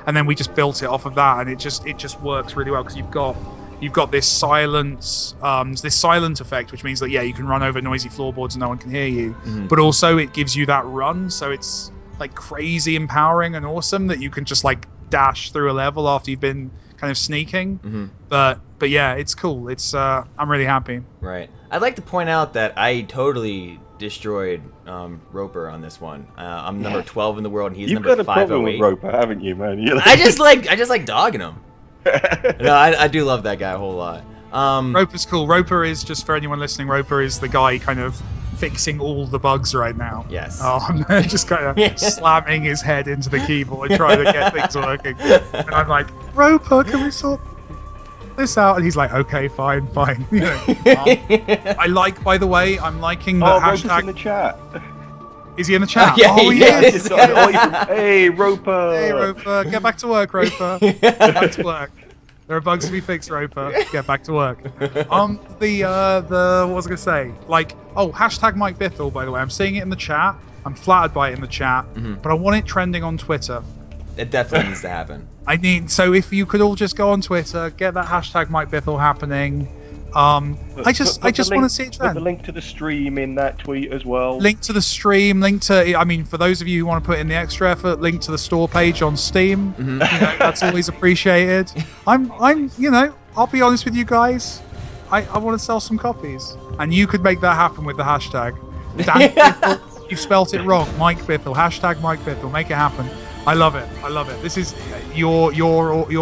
Speaker 2: and then we just built it off of that, and it just works really well because you've got this silence, this silent effect, which means that you can run over noisy floorboards and no one can hear you, but also it gives you that run, so it's like crazy empowering and awesome that you can just like dash through a level after you've been kind of sneaking. But yeah, it's cool. It's I'm really happy.
Speaker 1: Right. I'd like to point out that I totally destroyed Roper on this one. I'm number 12 in the world, and he's number 508.
Speaker 3: You've got a problem with Roper, haven't you, man?
Speaker 1: I just like dogging him. No, I do love that guy a whole lot.
Speaker 2: Roper's cool. Roper is, just for anyone listening, Roper is the guy kind of fixing all the bugs right now.
Speaker 1: Yes.
Speaker 2: Just kind of slamming his head into the keyboard trying to get things working. And I'm like, Roper, can we sort this out? And he's like, okay, fine. You know, I like, by the way, I'm liking the hashtag.
Speaker 3: Roper's in the chat.
Speaker 2: Is he in the chat?
Speaker 1: Yeah,
Speaker 2: he is.
Speaker 3: Hey, Roper.
Speaker 2: Hey, Roper. Get back to work, Roper. Get back to work. There are bugs to be fixed, Roper. Get back to work. What was I gonna say? Like, hashtag Mike Bithell, by the way. I'm seeing it in the chat. I'm flattered by it in the chat, but I want it trending on Twitter.
Speaker 1: It definitely needs to happen.
Speaker 2: So if you could all just go on Twitter, get that hashtag Mike Bithell happening. I just want to see it trend.
Speaker 3: Put the link to the stream in that tweet as well.
Speaker 2: Link to the stream, for those of you who want to put in the extra effort, link to the store page on Steam. You know, that's always appreciated. I'll be honest with you guys. I want to sell some copies, and you could make that happen with the hashtag. Damn Bithell, you spelt it wrong. Mike Bithell, hashtag Mike Bithell. Make it happen. I love it. This is your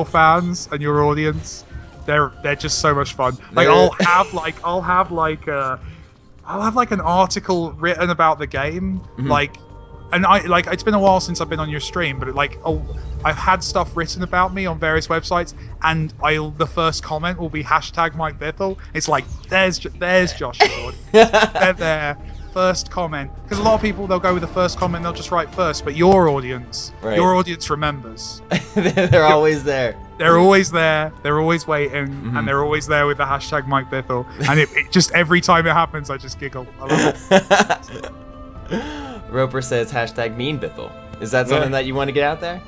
Speaker 2: fans and your audience. They're just so much fun. Like I'll have I'll have like an article written about the game, like, and it's been a while since I've been on your stream, but I've had stuff written about me on various websites, and the first comment will be hashtag Mike Bithell. It's like, there's Josh Lord. They're there. First comment, because a lot of people, they'll go with the first comment, they'll just write first, but your audience remembers.
Speaker 1: They're always there.
Speaker 2: They're always there, they're always waiting, and they're always there with the hashtag Mike Bithell, and it just, every time it happens, I just giggle. I love it.
Speaker 1: Roper says hashtag mean Bithell. Is that something that you want to get out there?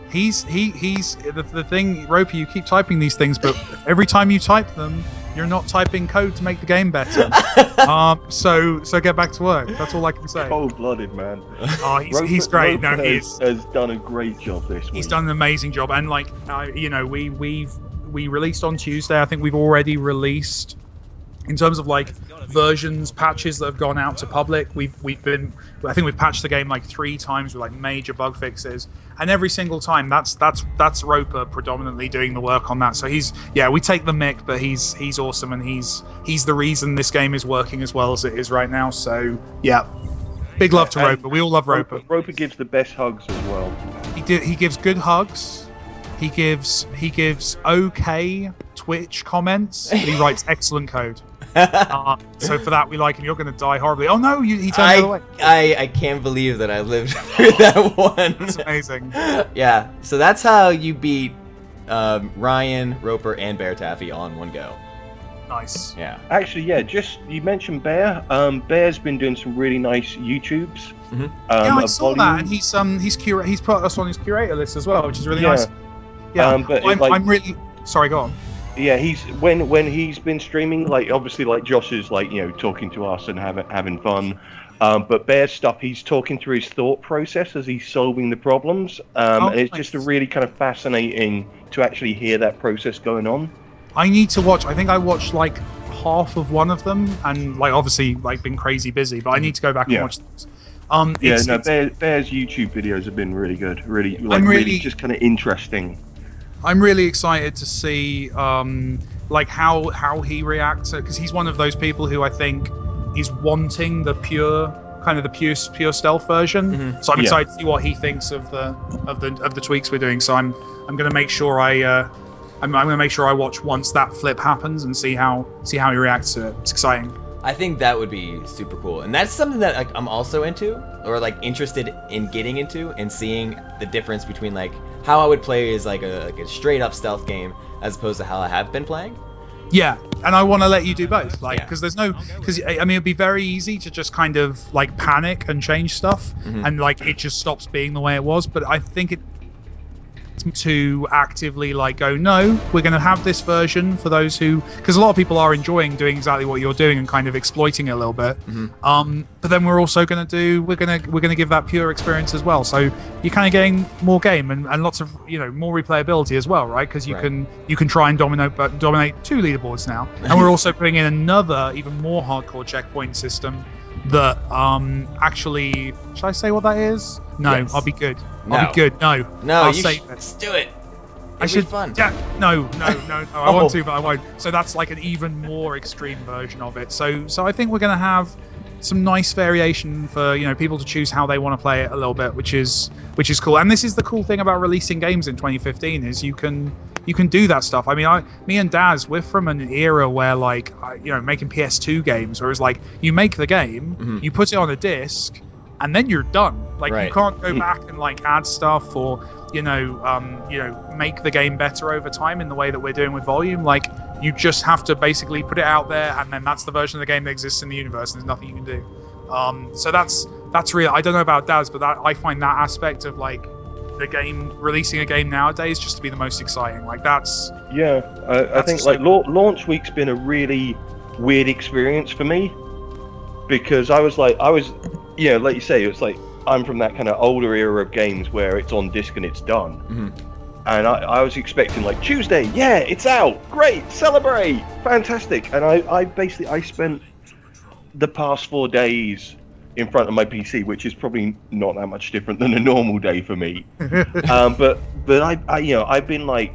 Speaker 2: He's the thing, Roper, you keep typing these things, but every time you type them, you're not typing code to make the game better. So get back to work. That's all I can say.
Speaker 3: Cold-blooded, man.
Speaker 2: Oh, he's great.
Speaker 3: Roper
Speaker 2: No,
Speaker 3: has done a great job this week.
Speaker 2: He's done an amazing job, and like, you know, we released on Tuesday. I think we've already released, in terms of like versions, patches that have gone out to public. I think we've patched the game like 3 times with like major bug fixes, and every single time that's Roper predominantly doing the work on that. So we take the mick, but he's awesome, and he's the reason this game is working as well as it is right now. So yeah, big love to Roper. We all love Roper.
Speaker 3: Roper gives the best hugs as well.
Speaker 2: He gives good hugs. He gives okay Twitch comments. But he writes excellent code. So for that we like him. You're going to die horribly. Oh no, he turned the other way.
Speaker 1: I can't believe that I lived through that one.
Speaker 2: That's amazing.
Speaker 1: Yeah, so that's how you beat Ryan, Roper, and Bear Taffy on one go. Nice. Yeah.
Speaker 3: Actually, yeah, just, you mentioned Bear. Bear's been doing some really nice YouTubes.
Speaker 2: Yeah, I saw that, and he's put us on his curator list as well, which is really nice. Yeah, but I'm really sorry. Go on.
Speaker 3: Yeah, he's when he's been streaming, like obviously like Josh is like, you know, talking to us and having fun, but Bear's stuff, he's talking through his thought process as he's solving the problems, and it's just a really kind of fascinating to actually hear that process going on.
Speaker 2: I need to watch. I think I watched like half of one of them, and like obviously like been crazy busy, but I need to go back and watch those.
Speaker 3: Bear's YouTube videos have been really good, really just kind of interesting.
Speaker 2: I'm really excited to see like how he reacts, because he's one of those people who I think is wanting the pure stealth version. So I'm excited to see what he thinks of the tweaks we're doing. So I'm going to make sure I'm going to make sure I watch once that flip happens and see how he reacts to it. It's exciting.
Speaker 1: I think that would be super cool, and that's something that like, I'm also into, or like interested in getting into, and seeing the difference between like how I would play as like a straight up stealth game as opposed to how I have been playing.
Speaker 2: Yeah, and I want to let you do both, like, because I mean, it'd be very easy to just kind of like panic and change stuff, and like it just stops being the way it was. But I think it to actively like go, no, we're going to have this version for those who, because a lot of people are enjoying doing exactly what you're doing and kind of exploiting it a little bit, but then we're also going to we're going to give that pure experience as well, so you're kind of getting more game and lots of, you know, more replayability as well, right? Because you can try and dominate 2 leaderboards now, and we're also putting in another even more hardcore checkpoint system that actually, should I say what that is? No, yes. I'll be good.
Speaker 1: No.
Speaker 2: I'll be good. No,
Speaker 1: I'll say this. Do it.
Speaker 2: I should. Fun. Yeah. No. I want to, but I won't. So that's like an even more extreme version of it. So I think we're going to have some nice variation for, you know, people to choose how they want to play it a little bit, which is cool. And this is the cool thing about releasing games in 2015 is you can do that stuff. I mean, me and Daz, we're from an era where like, you know, making PS2 games, where it's like you make the game, you put it on a disc, and then you're done. Like you can't go back and like add stuff or you know make the game better over time in the way that we're doing with Volume. Like you just have to basically put it out there, and then that's the version of the game that exists in the universe, and there's nothing you can do. So that's real. I don't know about Daz, but I find that aspect of like the game, releasing a game nowadays, just to be the most exciting. Like that's
Speaker 3: I think like launch week's been a really weird experience for me, because I was you know, like you say, it's like I'm from that kind of older era of games where it's on disc and it's done. And I was expecting like Tuesday, yeah, it's out, great, celebrate, fantastic. And I spent the past 4 days in front of my PC, which is probably not that much different than a normal day for me. But I you know, I've been like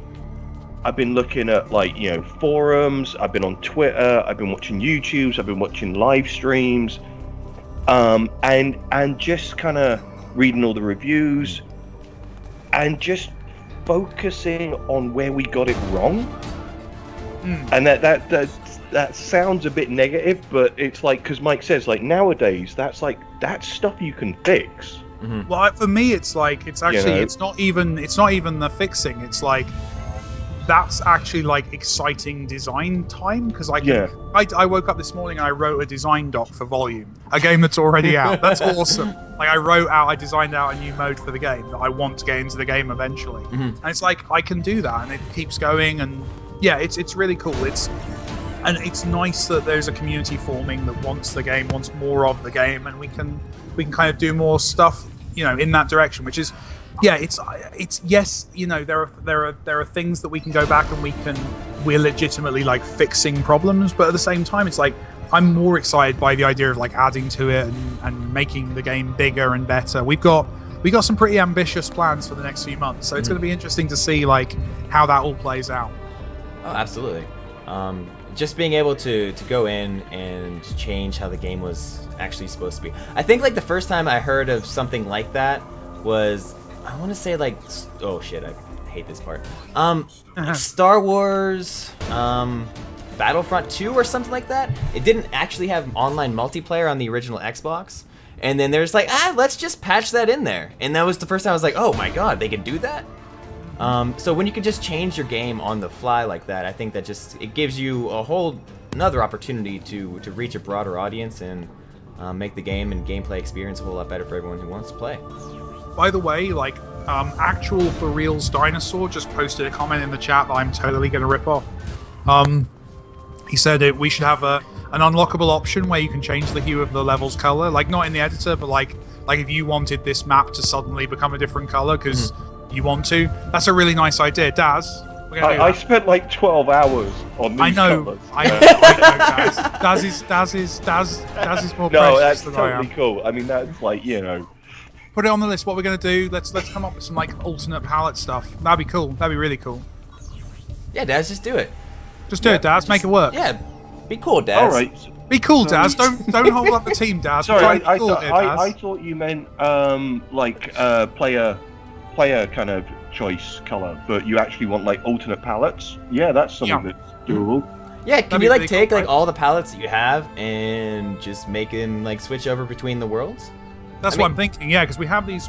Speaker 3: I've been looking at like, you know, forums, I've been on Twitter, I've been watching YouTubes, I've been watching live streams, and just kind of reading all the reviews and just focusing on where we got it wrong. And that sounds a bit negative, but it's like, because Mike says, like, nowadays that's stuff you can fix.
Speaker 2: Well, for me, it's like, it's actually,
Speaker 3: You know?
Speaker 2: it's not even the fixing. It's like, that's actually like exciting design time, because I woke up this morning and I wrote a design doc for Volume, a game that's already out. That's awesome. Like, I designed out a new mode for the game that I want to get into the game eventually. And it's like, I can do that, and it keeps going, and yeah, it's really cool. And it's nice that there's a community forming that wants more of the game, and we can kind of do more stuff, you know, in that direction, which is, yeah, it's yes, you know, there are things that we can go back and we're legitimately like fixing problems, but at the same time, it's like, I'm more excited by the idea of like adding to it and making the game bigger and better. We got some pretty ambitious plans for the next few months, so it's going to be interesting to see like how that all plays out.
Speaker 1: Oh, absolutely. Just being able to go in and change how the game was actually supposed to be. I think like the first time I heard of something like that was, I want to say like, oh shit, I hate this part. Star Wars Battlefront 2 or something like that. It didn't actually have online multiplayer on the original Xbox. And then there's like, let's just patch that in there. And that was the first time I was like, oh my god, they can do that? So when you can just change your game on the fly like that, I think that just, it gives you a whole another opportunity to reach a broader audience and make the game and gameplay experience a whole lot better for everyone who wants to play.
Speaker 2: By the way, like, Actual for Reals Dinosaur just posted a comment in the chat that I'm totally going to rip off. He said we should have an unlockable option where you can change the hue of the level's color, like not in the editor, but like if you wanted this map to suddenly become a different color because you want to. That's a really nice idea, Daz.
Speaker 3: I spent like 12 hours on these colors.
Speaker 2: I know, Daz. Daz is more precious than I am.
Speaker 3: No, that's totally cool. I mean, that's like, you know.
Speaker 2: Put it on the list. What we're gonna do? Let's come up with some like alternate palette stuff. That'd be cool. That'd be really cool.
Speaker 1: Yeah, Daz, just do it.
Speaker 2: Just do it, Daz. Make it work.
Speaker 1: Yeah, be cool, Daz.
Speaker 3: All right.
Speaker 2: Be cool, Daz. Don't hold up the team, Daz.
Speaker 3: Sorry, I thought you meant player kind of choice color, but you actually want like alternate palettes. Yeah, that's something that's doable.
Speaker 1: Yeah, can you like take like all the palettes that you have and just make them like switch over between the worlds?
Speaker 2: That's what I'm thinking. Yeah, because we have these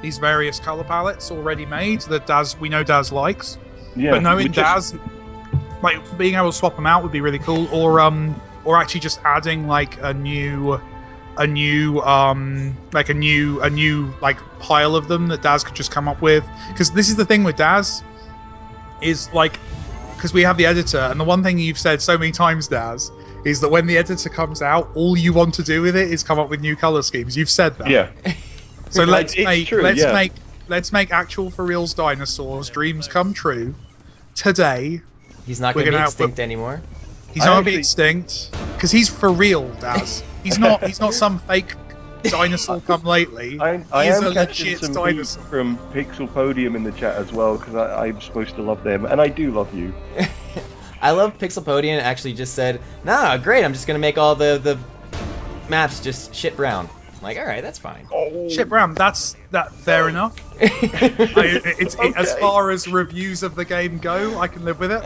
Speaker 2: these various color palettes already made that we know Daz likes.
Speaker 3: Yeah,
Speaker 2: but knowing Daz, like being able to swap them out would be really cool, or actually just adding like a new pile of them that Daz could just come up with. Because this is the thing with Daz, is like, because we have the editor, and the one thing you've said so many times, Daz, is that when the editor comes out, all you want to do with it is come up with new color schemes. You've said that.
Speaker 3: Yeah.
Speaker 2: So let's make Actual for Reals Dinosaurs dreams come true today.
Speaker 1: He's not going to be extinct anymore.
Speaker 2: He's not going to be extinct because he's for real, Daz. He's not some fake dinosaur come lately.
Speaker 3: I
Speaker 2: He's
Speaker 3: am
Speaker 2: a
Speaker 3: catching
Speaker 2: legit
Speaker 3: some
Speaker 2: dinosaur.
Speaker 3: heat from Pixel Podium in the chat as well, because I'm supposed to love them, and I do love you.
Speaker 1: I love Pixel Podium actually just said, nah, great, I'm just going to make all the maps just shit brown. I'm like, alright, that's fine.
Speaker 3: Oh.
Speaker 2: Shit, Bram, that's fair enough. It's as far as reviews of the game go, I can live with it.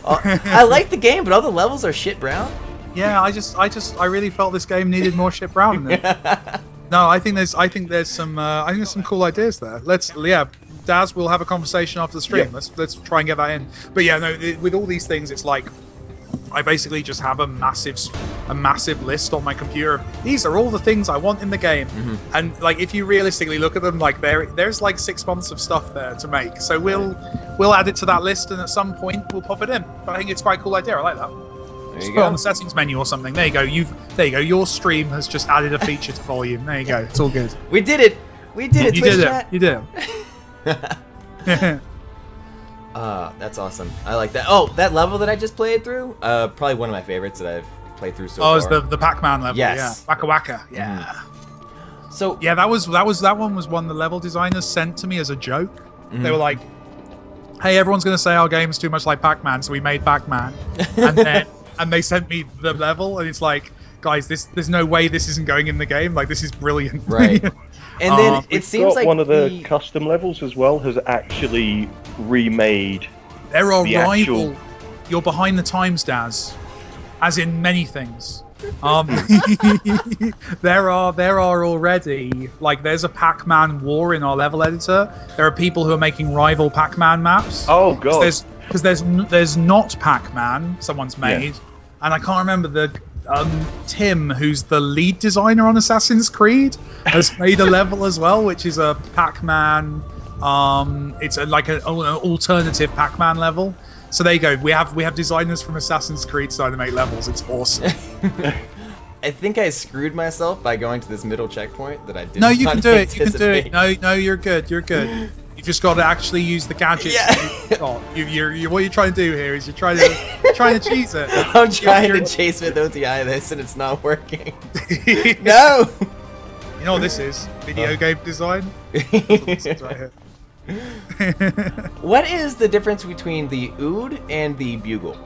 Speaker 1: I like the game, but all the levels are shit brown.
Speaker 2: Yeah, I really felt this game needed more shit brown in it. No, I think there's some cool ideas there. Daz, we'll have a conversation after the stream.
Speaker 3: Yeah.
Speaker 2: Let's try and get that in. But yeah, no, with all these things, it's like I basically just have a massive list on my computer. These are all the things I want in the game, and like if you realistically look at them, like there's like 6 months of stuff there to make. So we'll add it to that list, and at some point we'll pop it in. But I think it's quite a cool idea. I like that. Just put it on the settings menu or something. There you go. There you go. Your stream has just added a feature to Volume. There you go. It's all good.
Speaker 1: We did it. We did it.
Speaker 2: You
Speaker 1: Twitch
Speaker 2: did
Speaker 1: chat.
Speaker 2: it. You did it.
Speaker 1: That's awesome. I like that. Oh, that level that I just played through, probably one of my favorites that I've played through so far.
Speaker 2: Oh, it's the Pac-Man level.
Speaker 1: Yes.
Speaker 2: Yeah. Waka Waka. Yeah.
Speaker 1: So
Speaker 2: yeah, that one was one the level designers sent to me as a joke. They were like, hey, everyone's going to say our game's too much like Pac-Man, so we made Pac-Man. And they sent me the level, and it's like, guys, there's no way this isn't going in the game. Like, this is brilliant.
Speaker 1: Right. And then it seems like
Speaker 3: one of the custom levels as well has actually remade.
Speaker 2: There are
Speaker 3: the
Speaker 2: rival. You're behind the times, Daz, as in many things. There are already, like, there's a Pac-Man war in our level editor. There are people who are making rival Pac-Man maps.
Speaker 3: Oh god!
Speaker 2: Because there's not Pac-Man someone's made, and I can't remember the Tim, who's the lead designer on Assassin's Creed, has made a level as well, which is a Pac-Man. It's like an alternative Pac-Man level. So there you go. We have designers from Assassin's Creed starting to make levels. It's awesome.
Speaker 1: I think I screwed myself by going to this middle checkpoint that I didn't.
Speaker 2: No, you can do it. You can do it. No, you're good. You're good. You just got to actually use the gadgets. Yeah. What you're trying to do here is you're trying to cheese it.
Speaker 1: I'm trying to chase with OTI this, and it's not working. No.
Speaker 2: You know what this is? Video game design. This is right here.
Speaker 1: What is the difference between the oud and the bugle?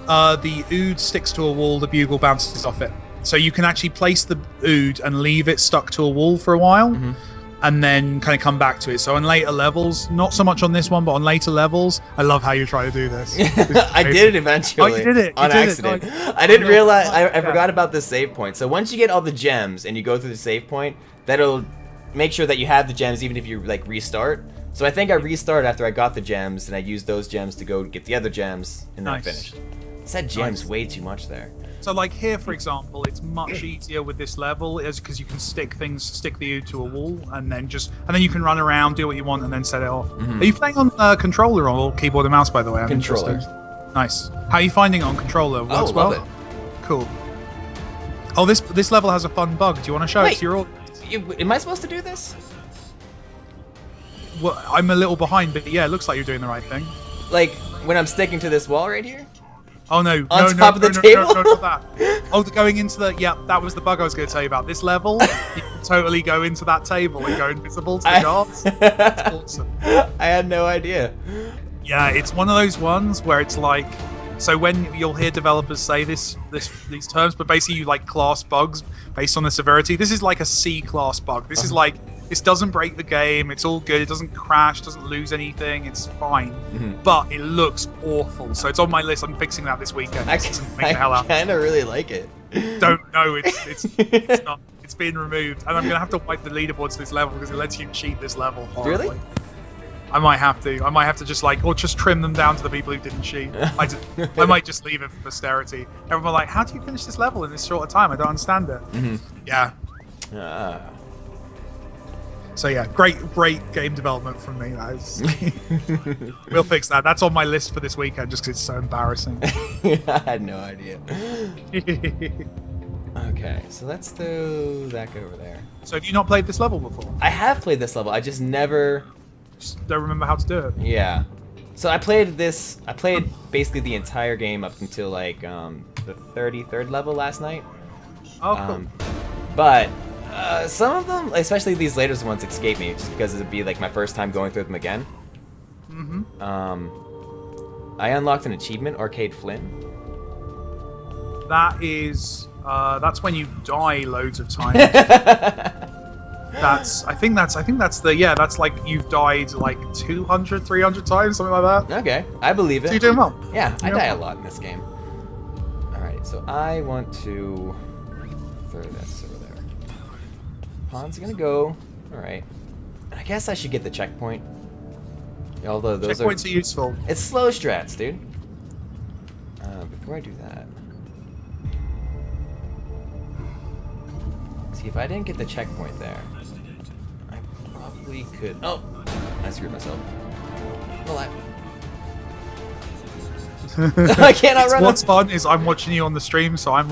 Speaker 2: The oud sticks to a wall, the bugle bounces off it. So you can actually place the oud and leave it stuck to a wall for a while, and then kind of come back to it. So on later levels, not so much on this one, but on later levels, I love how you're trying to do this.
Speaker 1: I did it eventually.
Speaker 2: Oh, you did it.
Speaker 1: On accident. I didn't realize, I forgot about the save point. So once you get all the gems and you go through the save point, that'll make sure that you have the gems even if you like restart. So I think I restarted after I got the gems, and I used those gems to go get the other gems, and then I finished. I said gems way too much there.
Speaker 2: So like here, for example, it's much easier with this level, is because you can stick the oud to a wall, and then you can run around, do what you want, and then set it off. Are you playing on controller or keyboard and mouse, by the way?
Speaker 1: Controller.
Speaker 2: Nice. How are you finding it on controller? Works
Speaker 1: love
Speaker 2: well?
Speaker 1: it.
Speaker 2: Cool. Oh, this level has a fun bug. Do you want to show it to your audience?
Speaker 1: Am I supposed to do this?
Speaker 2: Well, I'm a little behind, but yeah, it looks like you're doing the right thing.
Speaker 1: Like when I'm sticking to this wall right here?
Speaker 2: Oh no!
Speaker 1: On top of the table?
Speaker 2: No, not that. Oh, going into the that was the bug I was going to tell you about. This level, you can totally go into that table and go invisible to the guards. It's awesome.
Speaker 1: I had no idea.
Speaker 2: Yeah, it's one of those ones where it's like, so when you'll hear developers say these terms, but basically you like class bugs based on the severity. This is like a C class bug. This is like, this doesn't break the game. It's all good. It doesn't crash. Doesn't lose anything. It's fine. But it looks awful. So it's on my list. I'm fixing that this weekend.
Speaker 1: I kind of really like it.
Speaker 2: Don't know. It's not. It's being removed, and I'm gonna have to wipe the leaderboards to this level because it lets you cheat this level. Horribly.
Speaker 1: Really?
Speaker 2: I might have to just like, or just trim them down to the people who didn't cheat. I might just leave it for posterity. Everyone like, how do you finish this level in this short a time? I don't understand it. Yeah. So yeah, great game development from me. We'll fix that. That's on my list for this weekend just because it's so embarrassing.
Speaker 1: I had no idea. Okay, so let's do that guy over there.
Speaker 2: So have you not played this level before?
Speaker 1: I have played this level. I just never...
Speaker 2: Just don't remember how to do it.
Speaker 1: Yeah. So I played basically the entire game up until like the 33rd level last night.
Speaker 2: Oh, cool.
Speaker 1: But some of them, especially these latest ones, escape me just because it'd be like my first time going through them again. I unlocked an achievement, Arcade Flynn.
Speaker 2: That is, that's when you die loads of times. I think that's that's like you've died like 200, 300 times, something like that.
Speaker 1: Okay, I believe it.
Speaker 2: So you're doing well.
Speaker 1: Yeah, I die a lot in this game. Alright, so I want to throw this over there. Pawn's gonna go. Alright. I guess I should get the checkpoint. Although those
Speaker 2: checkpoints are useful.
Speaker 1: It's slow strats, dude. Before I do that, see if I didn't get the checkpoint there, I probably could. Oh, I screwed myself. I'm alive. I cannot run.
Speaker 2: What's fun is I'm watching you on the stream, so I'm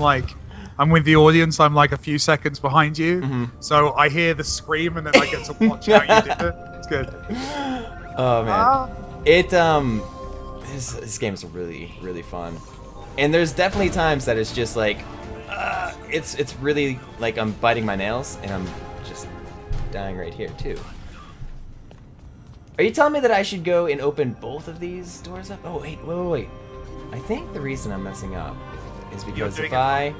Speaker 2: with the audience. I'm like a few seconds behind you, so I hear the scream and then I get to watch how you did it. It's good.
Speaker 1: Oh man, this game is really fun, and there's definitely times that it's just like, it's really like I'm biting my nails and I'm just dying right here too. Are you telling me that I should go and open both of these doors up? Oh, wait. I think the reason I'm messing up is because if I...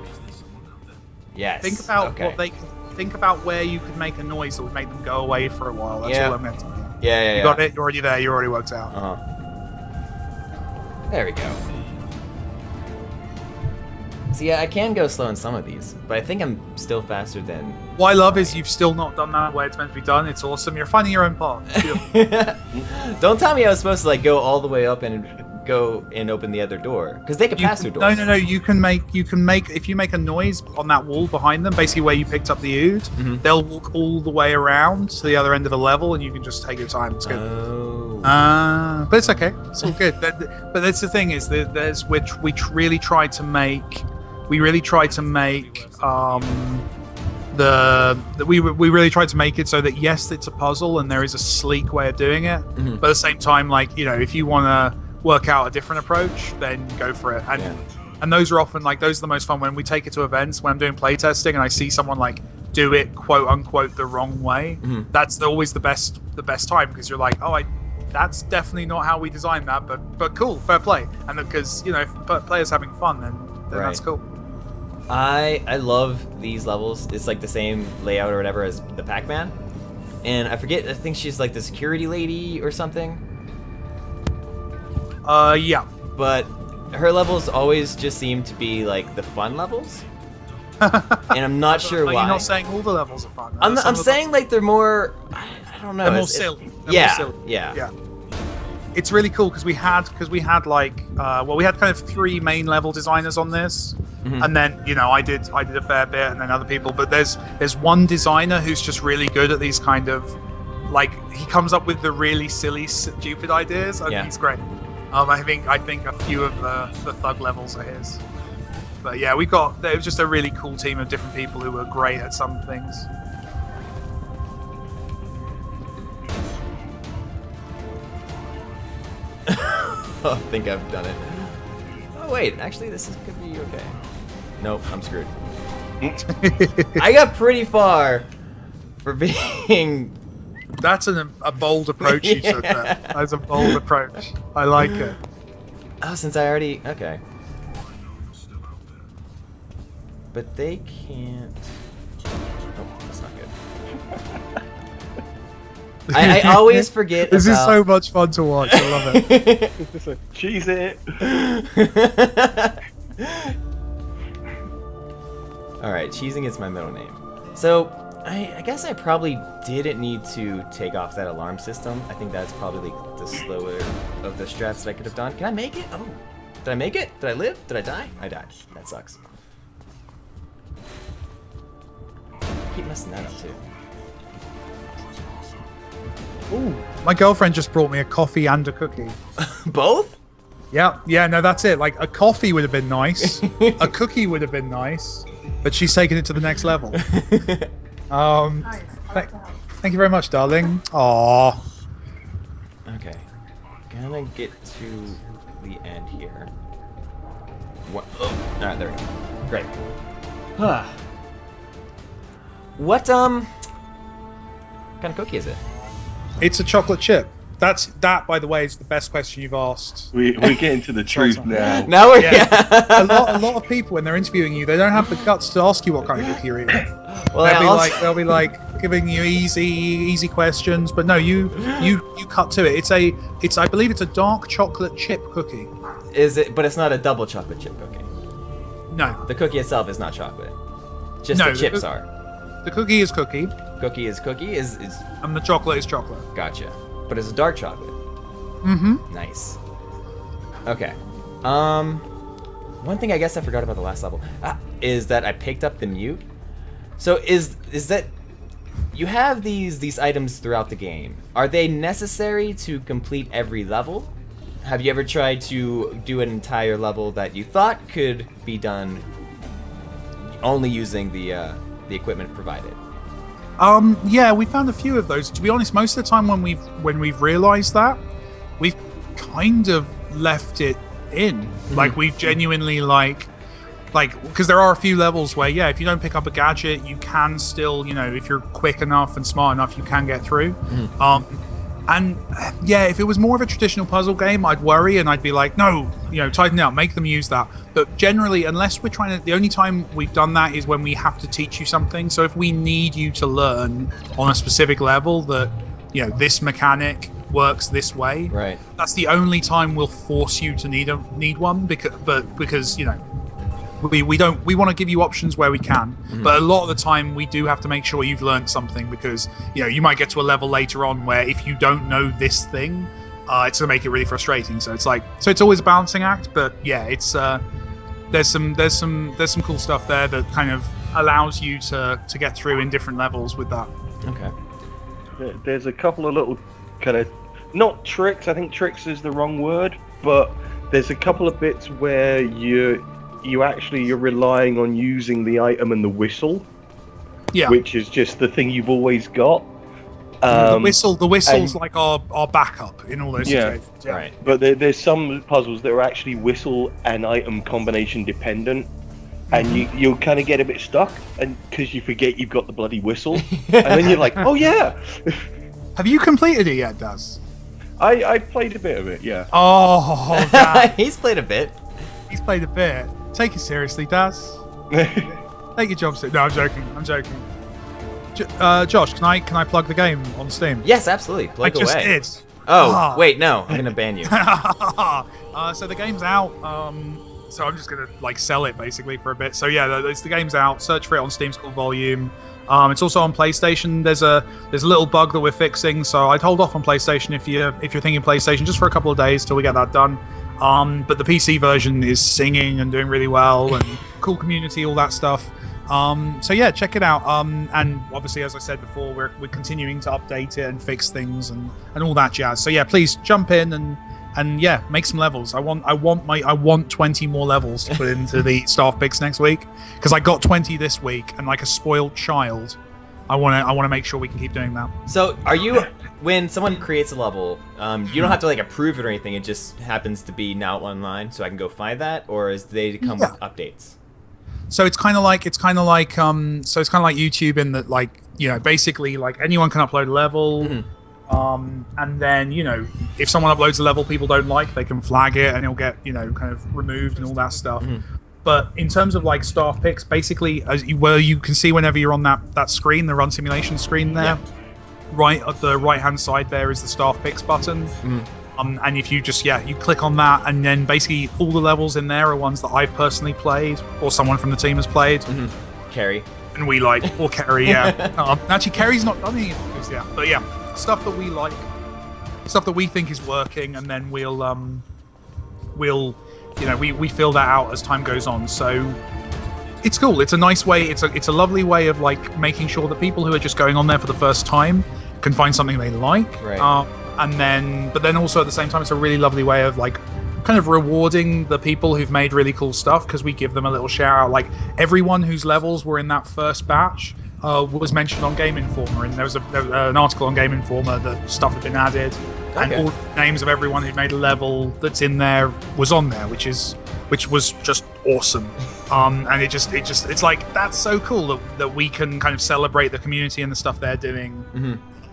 Speaker 1: Yes.
Speaker 2: Think about
Speaker 1: okay.
Speaker 2: what they... Think about where you could make a noise that would make them go away for a while. That's all I meant to do.
Speaker 1: Yeah.
Speaker 2: You got it. You're already there. You already worked out.
Speaker 1: There we go. See, I can go slow in some of these, but I think I'm still faster than...
Speaker 2: What I love is you've still not done that where it's meant to be done. It's awesome. You're finding your own path.
Speaker 1: Don't tell me I was supposed to like go all the way up and go and open the other door, because they could pass through doors.
Speaker 2: No. You can make if you make a noise on that wall behind them, basically where you picked up the ood, they'll walk all the way around to the other end of the level, and you can just take your time. It's good.
Speaker 1: Oh.
Speaker 2: But it's okay. It's all good. But that's the thing is that there's which we really tried to make. We really tried to make we really tried to make it so that yes, it's a puzzle and there is a sleek way of doing it, but at the same time, like, you know, if you want to work out a different approach, then go for it. And those are often like those are the most fun when we take it to events. When I'm doing playtesting and I see someone like do it quote unquote the wrong way, that's always the best time, because you're like, oh, that's definitely not how we designed that, but cool, fair play. And because, you know, if players having fun, then that's cool.
Speaker 1: I love these levels. It's like the same layout or whatever as the Pac-Man, and I think she's like the security lady or something.
Speaker 2: Yeah.
Speaker 1: But her levels always just seem to be like the fun levels, and I'm not sure why.
Speaker 2: You're not saying all the levels are fun.
Speaker 1: I'm saying like they're more. I don't know.
Speaker 2: They're more silly.
Speaker 1: Yeah.
Speaker 2: It's really cool because we had like we had kind of 3 main level designers on this, and then, you know, I did a fair bit, and then other people. But there's one designer who's just really good at these kind of, like, he comes up with the really silly, stupid ideas, and he's great. I think a few of the thug levels are his. But yeah, it was just a really cool team of different people who were great at some things.
Speaker 1: I think I've done it. Oh wait, actually could be okay. Nope, I'm screwed. I got pretty far for being...
Speaker 2: That's a bold approach you took there. That's a bold approach. I like it.
Speaker 1: Oh, since I already... Okay. But they can't... Oh, that's not good. I always forget
Speaker 2: This is so much fun to watch. I love it.
Speaker 3: Cheese it.
Speaker 1: Alright, cheesing is my middle name. So, I guess I probably didn't need to take off that alarm system. I think that's probably the slower of the strats that I could have done. Can I make it? Oh. Did I make it? Did I live? Did I die? I died. That sucks. I keep messing that up too.
Speaker 2: Ooh, my girlfriend just brought me a coffee and a cookie.
Speaker 1: Both?
Speaker 2: Yeah, no, that's it. Like, a coffee would have been nice. A cookie would have been nice. But she's taken it to the next level. Thank you very much, darling. Aww.
Speaker 1: Okay. Gonna get to the end here. What? Oh, alright, there we go. Great. What, kind of cookie is it?
Speaker 2: It's a chocolate chip. That, by the way, is the best question you've asked.
Speaker 3: We're getting to the truth now.
Speaker 1: Now we're
Speaker 2: a lot of people, when they're interviewing you, they don't have the guts to ask you what kind of cookie you're eating.
Speaker 1: Well,
Speaker 2: they'll be like giving you easy questions, but no, you cut to it. I believe it's a dark chocolate chip cookie.
Speaker 1: Is it? But it's not a double chocolate chip cookie.
Speaker 2: No.
Speaker 1: The cookie itself is not chocolate. Just
Speaker 2: No,
Speaker 1: the chips are.
Speaker 2: The cookie is cookie.
Speaker 1: Cookie is cookie is.
Speaker 2: And the chocolate is chocolate.
Speaker 1: Gotcha. But it's a dark chocolate.
Speaker 2: Mm-hmm.
Speaker 1: Nice. Okay. One thing I guess I forgot about the last level is that I picked up the mute. So is that you have these items throughout the game? Are they necessary to complete every level? Have you ever tried to do an entire level that you thought could be done only using the equipment provided?
Speaker 2: Yeah, we found a few of those. To be honest, most of the time when we've realized that, we've kind of left it in. Like, we've genuinely like because there are a few levels where, yeah, if you don't pick up a gadget, you can still, you know, if you're quick enough and smart enough, you can get through. And yeah, if it was more of a traditional puzzle game, I'd worry and I'd be like, no, tighten it up, make them use that. But generally, unless we're trying to, the only time we've done that is when we have to teach you something. So if we need you to learn on a specific level that, this mechanic works this way,
Speaker 1: right?
Speaker 2: That's the only time we'll force you to need one, because we want to give you options where we can, but a lot of the time we do have to make sure you've learned something, because you might get to a level later on where if you don't know this thing, it's gonna make it really frustrating. So it's always a balancing act, but yeah, it's there's some cool stuff there that kind of allows you to get through in different levels with that.
Speaker 1: Okay.
Speaker 3: There's a couple of little kind of, not tricks, I think tricks is the wrong word, but there's a couple of bits where you're relying on using the item and the whistle, which is just the thing you've always got.
Speaker 2: The whistle's like our backup in all those situations. Yeah.
Speaker 1: Right.
Speaker 3: But there's some puzzles that are actually whistle and item combination dependent, and you'll kind of get a bit stuck, and because you forget you've got the bloody whistle, and then you're like, oh yeah.
Speaker 2: Have you completed it yet, Daz?
Speaker 3: I played a bit of it, yeah.
Speaker 2: Oh, Daz.
Speaker 1: He's played a bit.
Speaker 2: He's played a bit. Take it seriously, Daz. Take your job seriously. No, I'm joking. Josh, can I plug the game on Steam?
Speaker 1: Yes, absolutely. Plug away.
Speaker 2: I just did.
Speaker 1: Oh, wait, no. I'm gonna ban you.
Speaker 2: So the game's out. So I'm just gonna sell it basically for a bit. So yeah, the game's out. Search for it on Steam's called Volume. It's also on PlayStation. There's a little bug that we're fixing, so I'd hold off on PlayStation if you're thinking PlayStation, just for a couple of days till we get that done. But the PC version is singing and doing really well, and cool community, all that stuff. So yeah, check it out. And obviously, as I said before, we're continuing to update it and fix things and all that jazz. So yeah, please jump in and yeah, make some levels. I want 20 more levels to put into the staff picks next week, because I got 20 this week, and like a spoiled child, I want to make sure we can keep doing that.
Speaker 1: So are you, when someone creates a level, you don't have to approve it or anything, it just happens to be now online, so I can go find that, or is they come with updates?
Speaker 2: So it's kind of like YouTube in that basically anyone can upload a level. And then if someone uploads a level people don't like, they can flag it and it'll get kind of removed and all that stuff. But in terms of staff picks, basically you can see whenever you're on that screen, the run simulation screen there, right at the right hand side there is the staff picks button. And if you just you click on that, and then basically all the levels in there are ones that I've personally played or someone from the team has played.
Speaker 1: Carrie.
Speaker 2: And we or Carrie, actually Carrie's not done any of those yet, but yeah, stuff that we like, stuff that we think is working, and then we'll we fill that out as time goes on. So it's cool. It's a nice way. It's a lovely way of making sure that people who are just going on there for the first time can find something they like.
Speaker 1: Right.
Speaker 2: But then also at the same time, it's a really lovely way of kind of rewarding the people who've made really cool stuff, because we give them a little shout out. Everyone whose levels were in that first batch was mentioned on Game Informer, and there was an article on Game Informer that stuff had been added, and all the names of everyone who made a level that's in there was on there, which was just awesome. And it's that's so cool that we can kind of celebrate the community and the stuff they're doing,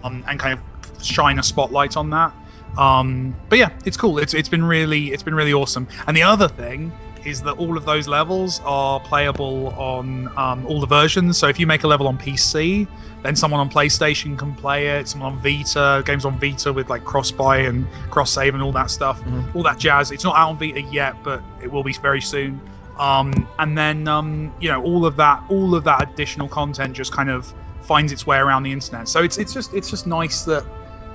Speaker 2: and kind of shine a spotlight on that. But yeah, it's cool. It's been really awesome. And the other thing is that all of those levels are playable on all the versions. So if you make a level on PC, then someone on PlayStation can play it. Someone on Vita, games on Vita with cross-buy and cross-save and all that stuff, all that jazz. It's not out on Vita yet, but it will be very soon. And then all of that additional content just kind of finds its way around the internet. So it's just nice that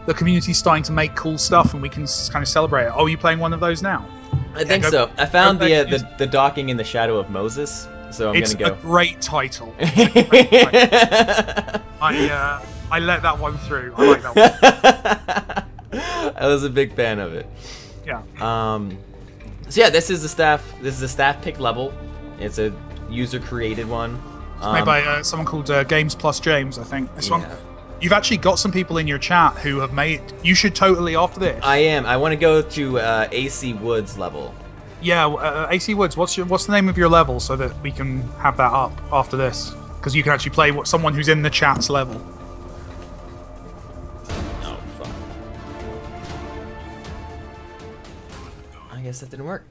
Speaker 2: the community's starting to make cool stuff, and we can kind of celebrate it. Oh, are you playing one of those now?
Speaker 1: I think so. I found the docking in the Shadow of Moses, so I'm gonna go.
Speaker 2: It's a great title. I let that one through. I like that one.
Speaker 1: I was a big fan of it.
Speaker 2: Yeah.
Speaker 1: So yeah, this is the staff pick level. It's a user created one.
Speaker 2: It's made by someone called Games Plus James, I think. This one. You've actually got some people in your chat who have made. You should totally after this.
Speaker 1: I am. I want to go to AC Woods level.
Speaker 2: Yeah, AC Woods. What's the name of your level so that we can have that up after this? Because you can actually play someone who's in the chat's level.
Speaker 1: Oh fuck. guess that didn't work.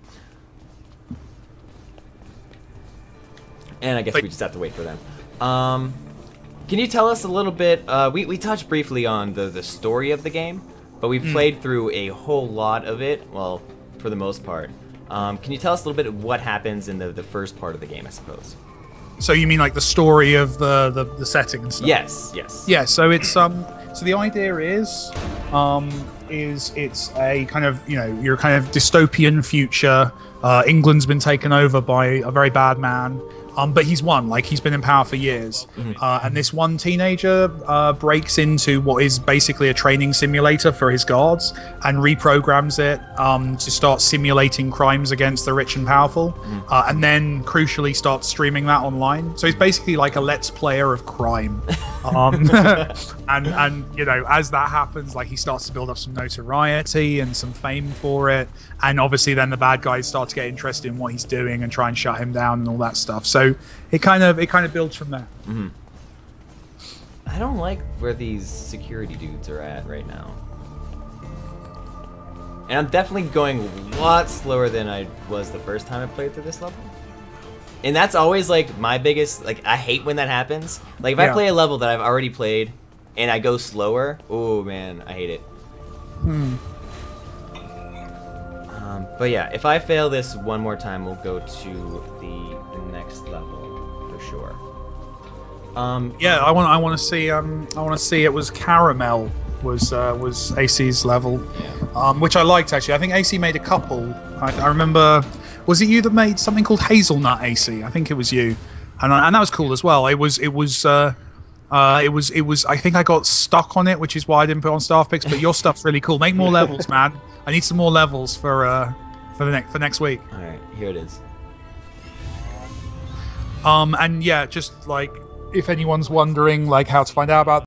Speaker 1: And I guess we just have to wait for them. Can you tell us a little bit? We touched briefly on the story of the game, but we played through a whole lot of it. Well, for the most part. Can you tell us a little bit of what happens in the first part of the game, I suppose?
Speaker 2: So you mean like the story of the setting and stuff?
Speaker 1: Yes, yes.
Speaker 2: Yeah. So it's so the idea is it's a kind of your kind of dystopian future. England's been taken over by a very bad man. But he's won, like he's been in power for years. And this one teenager breaks into what is basically a training simulator for his guards and reprograms it to start simulating crimes against the rich and powerful. And then crucially starts streaming that online. So he's basically like a let's player of crime. And as that happens, like he starts to build up some notoriety and some fame for it. And obviously then the bad guys start to get interested in what he's doing and try and shut him down and all that stuff. So it kind of builds from there.
Speaker 1: I don't like where these security dudes are at right now. And I'm definitely going a lot slower than I was the first time I played through this level. And that's always like my biggest, like I hate when that happens. Like if I play a level that I've already played and I go slower, oh man, I hate it. But yeah, if I fail this one more time, we'll go to the next level for sure.
Speaker 2: Yeah, I want to see it was Caramel was AC's level, which I liked actually. I think AC made a couple. I remember, was it you that made something called Hazelnut AC? I think it was you, and that was cool as well. It was. I think I got stuck on it, which is why I didn't put it on staff picks. But your stuff's really cool. Make more levels, man. I need some more levels for next week.
Speaker 1: All right, here it is.
Speaker 2: And yeah, just like if anyone's wondering like how to find out about